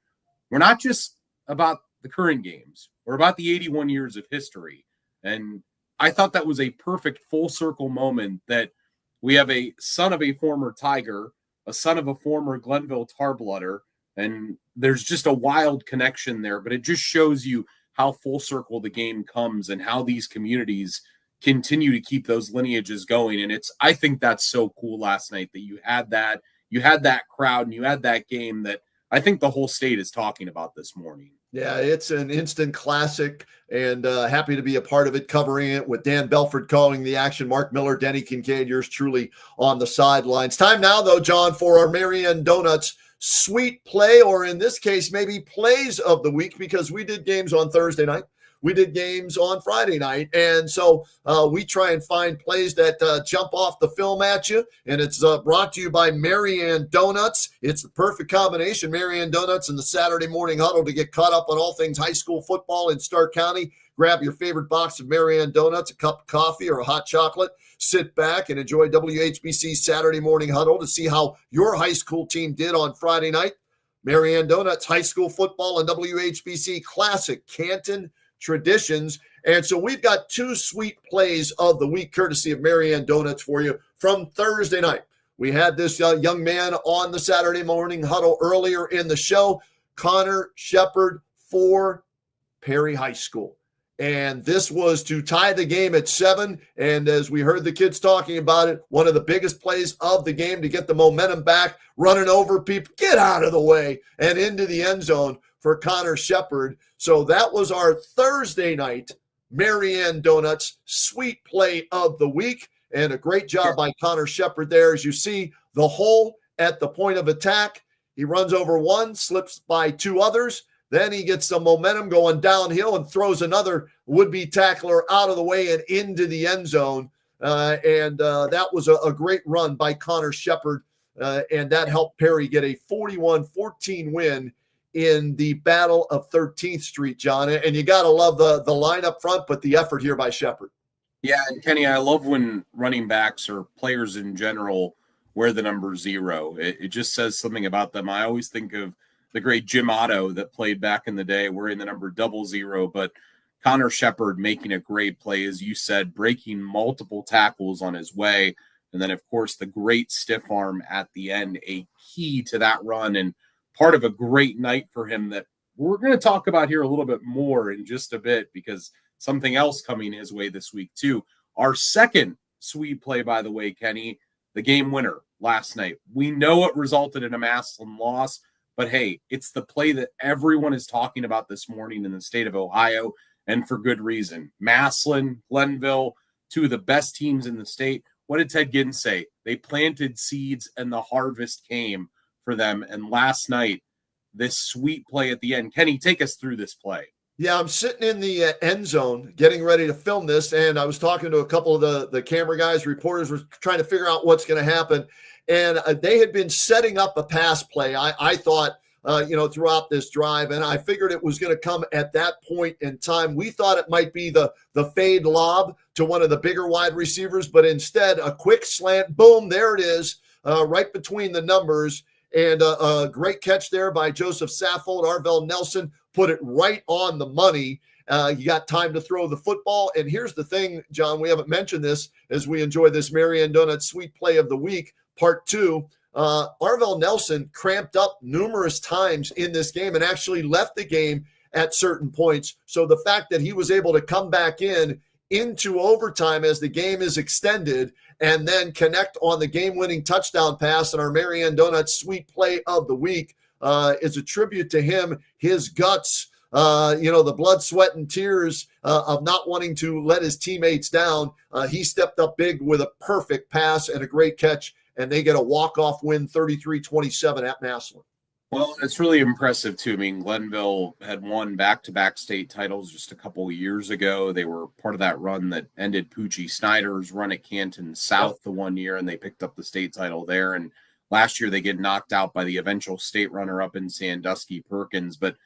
We're not just about the current games. We're about the 81 years of history. And I thought that was a perfect full circle moment that we have a son of a former Tiger, a son of a former Glenville Tarbloodder, and there's just a wild connection there. But it just shows you how full circle the game comes and how these communities continue to keep those lineages going. And I think that's so cool last night that you had that crowd and you had that game that I think the whole state is talking about this morning. Yeah, it's an instant classic, and happy to be a part of it, covering it with Dan Belford calling the action, Mark Miller, Denny Kincaid, yours truly on the sidelines. Time now, though, John, for our Marianne Donuts sweet play, or in this case, maybe plays of the week, because we did games on Thursday night. We did games on Friday night, and so we try and find plays that jump off the film at you, and it's brought to you by Marianne Donuts. It's the perfect combination, Marianne Donuts and the Saturday Morning Huddle, to get caught up on all things high school football in Stark County. Grab your favorite box of Marianne Donuts, a cup of coffee, or a hot chocolate. Sit back and enjoy WHBC's Saturday Morning Huddle to see how your high school team did on Friday night. Marianne Donuts, high school football, and WHBC Classic Canton traditions. And so we've got two sweet plays of the week, courtesy of Marianne Donuts, for you from Thursday night. We had this young man on the Saturday Morning Huddle earlier in the show, Connor Shepard for Perry High School. And this was to tie the game at 7. And as we heard the kids talking about it, one of the biggest plays of the game to get the momentum back, running over people, get out of the way, and into the end zone for Connor Shepard. So that was our Thursday night Marianne Donuts sweet play of the week. And a great job by Connor Shepard there. As you see, the hole at the point of attack. He runs over one, slips by two others. Then he gets some momentum going downhill and throws another would-be tackler out of the way and into the end zone. That was a great run by Connor Shepard, and that helped Perry get a 41-14 win in the Battle of 13th Street, John. And you got to love the line up front, but the effort here by Shepard. Yeah, and Kenny, I love when running backs or players in general wear the number 0. It just says something about them. I always think of the great Jim Otto that played back in the day wearing the number 00, but Connor Shepard making a great play, as you said, breaking multiple tackles on his way. And then, of course, the great stiff arm at the end, a key to that run and part of a great night for him that we're going to talk about here a little bit more in just a bit, because something else coming his way this week too. Our second sweet play, by the way, Kenny, the game winner last night. We know it resulted in a Massillon loss, but hey, it's the play that everyone is talking about this morning in the state of Ohio, and for good reason. Massillon, Glenville, two of the best teams in the state. What did Ted Giddens say? They planted seeds and the harvest came for them. And last night, this sweet play at the end. Kenny, take us through this play. Yeah, I'm sitting in the end zone getting ready to film this, and I was talking to a couple of the camera guys, reporters were trying to figure out what's going to happen. And they had been setting up a pass play, I thought, throughout this drive, and I figured it was going to come at that point in time. We thought it might be the fade lob to one of the bigger wide receivers, but instead a quick slant, boom, there it is, right between the numbers, and a great catch there by Joseph Saffold. Arvell Nelson put it right on the money. You got time to throw the football. And here's the thing, John, we haven't mentioned this as we enjoy this Marianne Donuts sweet play of the week, part 2. Arvell Nelson cramped up numerous times in this game and actually left the game at certain points. So the fact that he was able to come back into overtime as the game is extended and then connect on the game-winning touchdown pass in our Marianne Donuts sweet play of the week is a tribute to him, his guts, the blood, sweat, and tears of not wanting to let his teammates down. He stepped up big with a perfect pass and a great catch, and they get a walk-off win 33-27 at Massillon. Well, it's really impressive, too. I mean, Glenville had won back-to-back state titles just a couple of years ago. They were part of that run that ended Poochie Snyder's run at Canton South the one year, and they picked up the state title there. And last year they get knocked out by the eventual state runner-up in Sandusky Perkins. But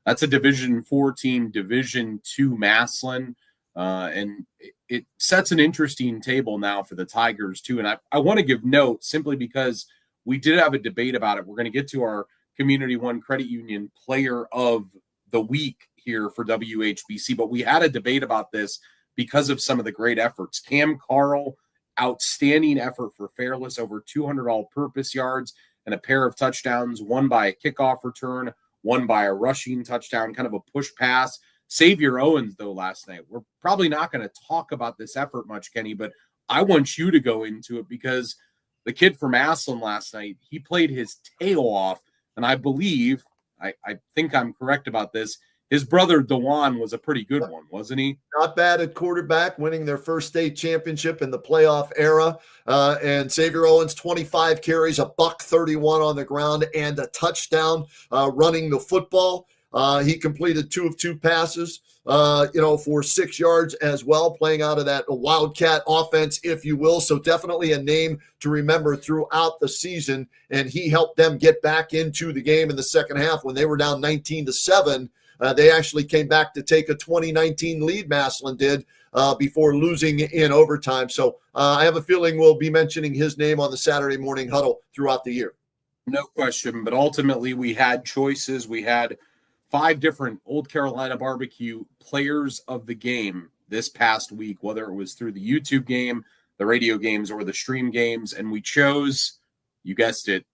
that's a Division IV team, Division II Massillon. And it sets an interesting table now for the Tigers, too. And I want to give note simply because we did have a debate about it. We're going to get to our Community One Credit Union Player of the Week here for WHBC, but we had a debate about this because of some of the great efforts. Cam Carl, outstanding effort for Fairless, over 200 all-purpose yards and a pair of touchdowns, one by a kickoff return, one by a rushing touchdown, kind of a push pass. Xavier Owens, though, last night. We're probably not going to talk about this effort much, Kenny, but I want you to go into it because the kid from Massillon last night, he played his tail off, and I believe, I think I'm correct about this, his brother DeJuan was a pretty good one, wasn't he? Not bad at quarterback, winning their first state championship in the playoff era. And Xavier Owens, 25 carries, $131 on the ground, and a touchdown running the football. He completed 2 of 2 passes, for 6 yards as well, playing out of that Wildcat offense, if you will. So definitely a name to remember throughout the season. And he helped them get back into the game in the second half when they were down 19-7. They actually came back to take a 2019 lead, Massillon did, before losing in overtime. So I have a feeling we'll be mentioning his name on the Saturday Morning Huddle throughout the year. No question. But ultimately, we had choices. We had 5 different Old Carolina Barbecue players of the game this past week, whether it was through the YouTube game, the radio games, or the stream games. And we chose, you guessed it,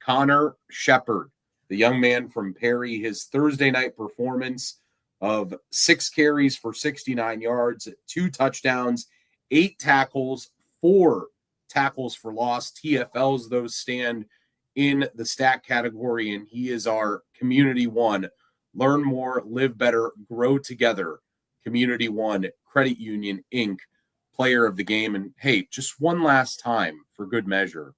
Connor Shepard, the young man from Perry. His Thursday night performance of 6 carries for 69 yards, 2 touchdowns, 8 tackles, 4 tackles for loss. TFLs, those stand in the stat category, and he is our Community One. Learn more, live better, grow together. Community One Credit Union, Inc. Player of the game. And hey, just one last time for good measure,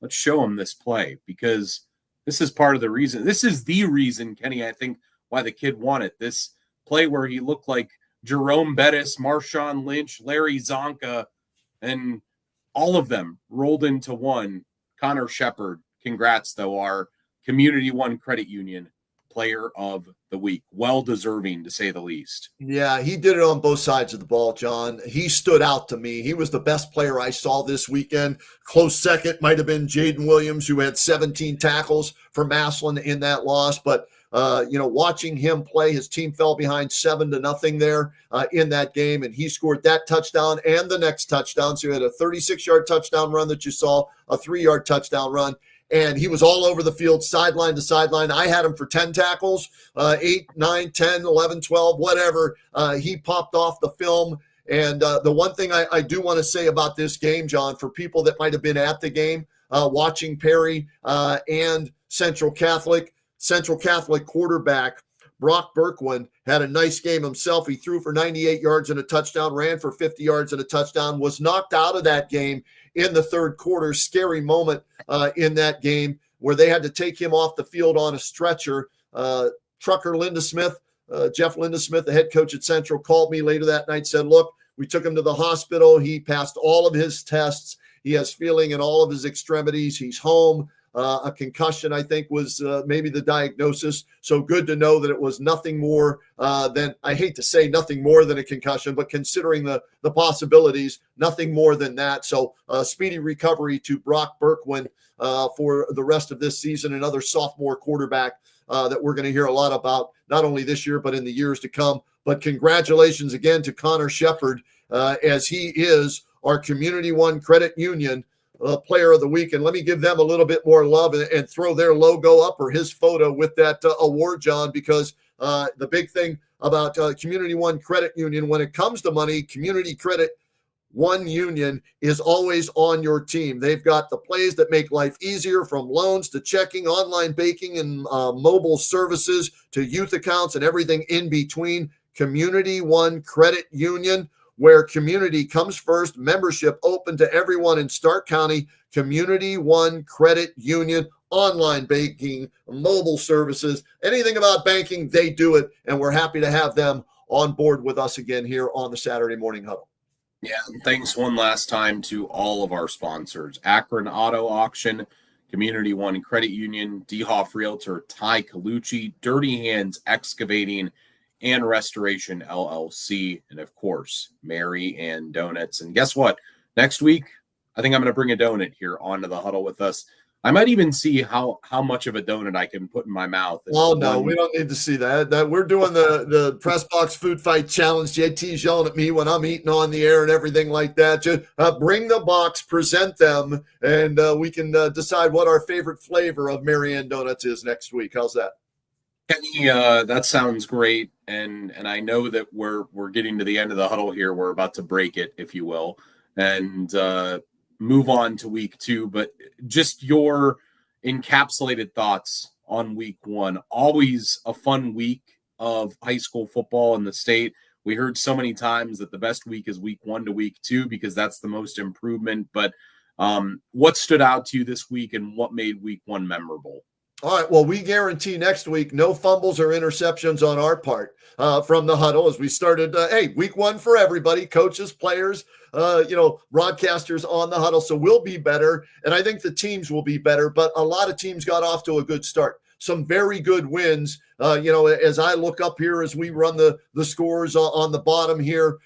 let's show him this play because this is part of the reason. This is the reason, Kenny, I think, why the kid won it. This play where he looked like Jerome Bettis, Marshawn Lynch, Larry Zonka, and all of them rolled into one. Connor Shepard, congrats, though, our Community One Credit Union Player of the Week. Well deserving, to say the least. Yeah, he did it on both sides of the ball, John. He stood out to me. He was the best player I saw this weekend. Close second might have been Jaden Williams, who had 17 tackles for Massillon in that loss. But, watching him play, his team fell behind 7-0 there in that game, and he scored that touchdown and the next touchdown. So he had a 36-yard touchdown run that you saw, a 3-yard touchdown run. And he was all over the field, sideline to sideline. I had him for 10 tackles, 8, 9, 10, 11, 12, whatever. He popped off the film. And the one thing I do want to say about this game, John, for people that might have been at the game, watching Perry and Central Catholic quarterback Brock Berkwin had a nice game himself. He threw for 98 yards and a touchdown, ran for 50 yards and a touchdown, was knocked out of that game in the third quarter. Scary moment in that game where they had to take him off the field on a stretcher. Trucker Linda Smith, Jeff Linda Smith, the head coach at Central, called me later that night, said, look, we took him to the hospital. He passed all of his tests. He has feeling in all of his extremities. He's home. A concussion, I think, was maybe the diagnosis. So good to know that it was nothing more than, I hate to say nothing more than a concussion, but considering the possibilities, nothing more than that. So speedy recovery to Brock Berkwin for the rest of this season, another sophomore quarterback that we're going to hear a lot about, not only this year, but in the years to come. But congratulations again to Connor Shepard, as he is our Community One Credit Union Player of the Week. And let me give them a little bit more love and throw their logo up or his photo with that award, John, because the big thing about Community One Credit Union, when it comes to money, Community Credit One Union is always on your team. They've got the plays that make life easier, from loans to checking, online banking, and mobile services to youth accounts and everything in between. Community One Credit Union, where community comes first, membership open to everyone in Stark County. Community One Credit Union, online banking, mobile services, anything about banking, they do it. And we're happy to have them on board with us again here on the Saturday Morning Huddle. Yeah, and thanks one last time to all of our sponsors. Akron Auto Auction, Community One Credit Union, DeHoff Realtor, Ty Colucci, Dirty Hands Excavating and Restoration LLC, and of course, Mary Ann Donuts. And guess what? Next week, I think I'm going to bring a donut here onto the huddle with us. I might even see how much of a donut I can put in my mouth. Oh no, we don't need to see that. That we're doing the press box food fight challenge. JT's yelling at me when I'm eating on the air and everything like that. Just bring the box, present them, and we can decide what our favorite flavor of Mary Ann Donuts is next week. How's that? Kenny, that sounds great, and I know that we're getting to the end of the huddle here. We're about to break it, if you will, and move on to week 2. But just your encapsulated thoughts on week 1. Always a fun week of high school football in the state. We heard so many times that the best week is week 1 to week 2 because that's the most improvement. But what stood out to you this week, and what made week 1 memorable? All right. Well, we guarantee next week no fumbles or interceptions on our part from the huddle as we started. Week 1 for everybody, coaches, players, broadcasters on the huddle. So we'll be better. And I think the teams will be better. But a lot of teams got off to a good start. Some very good wins. As I look up here, as we run the scores on the bottom here,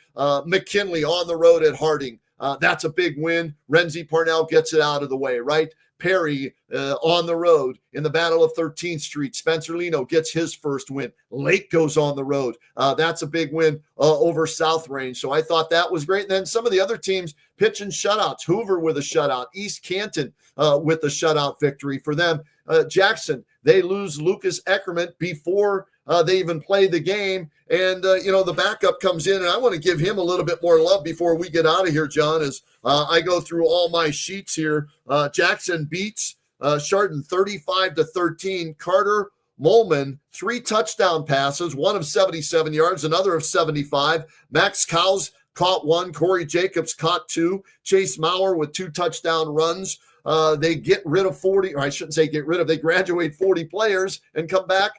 McKinley on the road at Harding. That's a big win. Renzi Parnell gets it out of the way, right? Perry on the road in the Battle of 13th Street. Spencer Lino gets his first win. Lake goes on the road. That's a big win over South Range. So I thought that was great. And then some of the other teams pitching shutouts. Hoover with a shutout. East Canton with a shutout victory for them. Jackson, they lose Lucas Eckerman before they even play the game. And, the backup comes in, and I want to give him a little bit more love before we get out of here, John, as I go through all my sheets here. Jackson beats Chardon 35-13. Carter Molman, 3 touchdown passes, one of 77 yards, another of 75. Max Cowles caught 1. Corey Jacobs caught 2. Chase Maurer with 2 touchdown runs. They get rid of 40, or I shouldn't say get rid of, they graduate 40 players and come back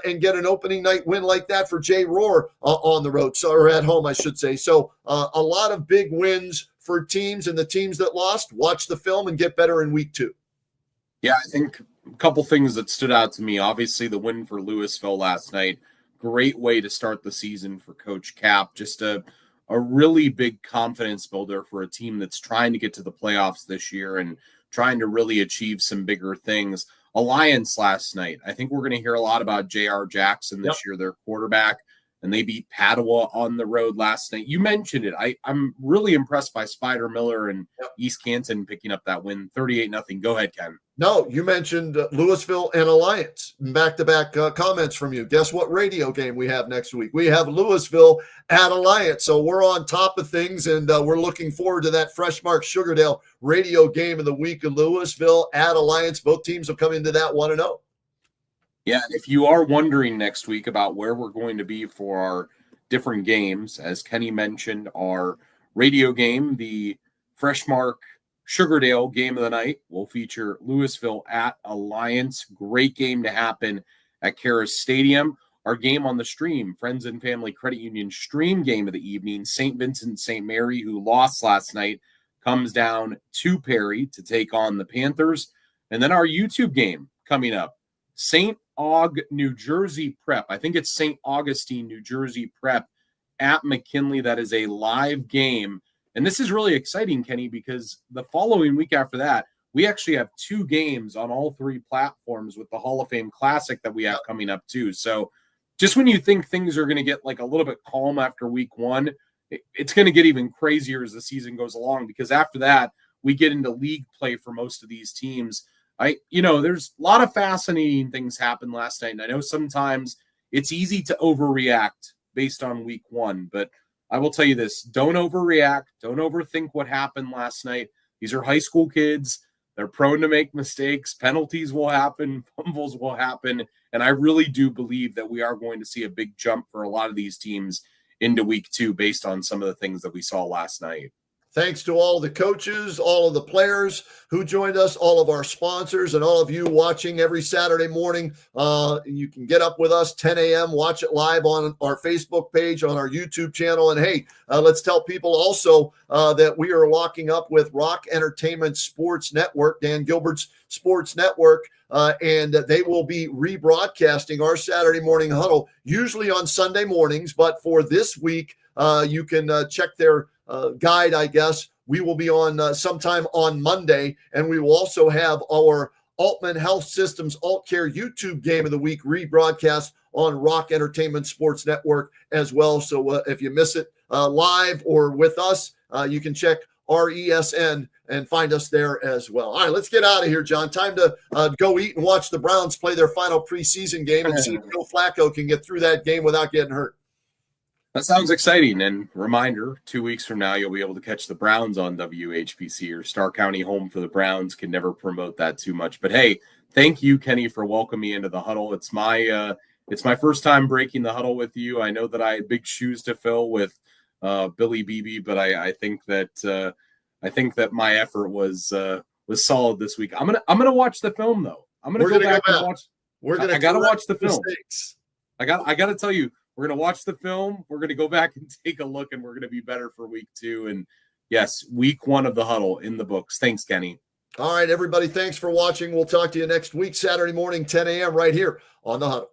and get an opening night win like that for Jay Rohr on the road, or at home, I should say. So a lot of big wins for teams, and the teams that lost, watch the film and get better in week 2. Yeah, I think a couple things that stood out to me. Obviously, the win for Louisville last night, great way to start the season for Coach Cap. Just a really big confidence builder for a team that's trying to get to the playoffs this year and trying to really achieve some bigger things. Alliance last night. I think we're going to hear a lot about J.R. Jackson this year, their quarterback, and they beat Padua on the road last night. You mentioned it. I'm really impressed by Spider Miller and East Canton picking up that win, 38-0. Go ahead, Ken. No, you mentioned Louisville and Alliance. Back-to-back comments from you. Guess what radio game we have next week? We have Louisville at Alliance. So we're on top of things, and we're looking forward to that Freshmark Sugardale radio game of the week of Louisville at Alliance. Both teams will come into that 1-0. Yeah, if you are wondering next week about where we're going to be for our different games, as Kenny mentioned, our radio game, the Freshmark Sugardale game of the night, will feature Louisville at Alliance. Great game to happen at Karas Stadium. Our game on the stream, Friends and Family Credit Union stream game of the evening, St. Vincent St. Mary, who lost last night, comes down to Perry to take on the Panthers. And then our YouTube game coming up, St. Aug, New Jersey Prep. I think it's St. Augustine, New Jersey Prep at McKinley. That is a live game. And this is really exciting, Kenny, because the following week after that, we actually have 2 games on all 3 platforms with the Hall of Fame Classic that we have coming up too. So just when you think things are going to get like a little bit calm after week 1, it's going to get even crazier as the season goes along, because after that, we get into league play for most of these teams. There's a lot of fascinating things happened last night. And I know sometimes it's easy to overreact based on week 1, but I will tell you this, don't overreact. Don't overthink what happened last night. These are high school kids. They're prone to make mistakes. Penalties will happen. Fumbles will happen. And I really do believe that we are going to see a big jump for a lot of these teams into week 2 based on some of the things that we saw last night. Thanks to all the coaches, all of the players who joined us, all of our sponsors, and all of you watching every Saturday morning. You can get up with us 10 a.m., watch it live on our Facebook page, on our YouTube channel. And hey, let's tell people also that we are locking up with Rock Entertainment Sports Network, Dan Gilbert's Sports Network, and they will be rebroadcasting our Saturday Morning Huddle, usually on Sunday mornings. But for this week, you can check their guide, I guess. We will be on sometime on Monday, and we will also have our Altman Health Systems Alt Care YouTube Game of the Week rebroadcast on Rock Entertainment Sports Network as well. So if you miss it live or with us, you can check RESN and find us there as well. All right, let's get out of here, John. Time to go eat and watch the Browns play their final preseason game and see if Joe Flacco can get through that game without getting hurt. That sounds exciting. And reminder, 2 weeks from now, you'll be able to catch the Browns on WHPC, or Starr County home for the Browns. Can never promote that too much. But hey, thank you, Kenny, for welcoming me into the huddle. It's my first time breaking the huddle with you. I know that I had big shoes to fill with Billy Beebe, but I think that my effort was solid this week. I'm gonna watch the film though. I'm gonna go back and watch. I gotta watch the film. Mistakes. I gotta tell you. We're going to watch the film. We're going to go back and take a look, and we're going to be better for week 2. And yes, week 1 of the huddle in the books. Thanks, Kenny. All right, everybody. Thanks for watching. We'll talk to you next week, Saturday morning, 10 a.m. right here on the Huddle.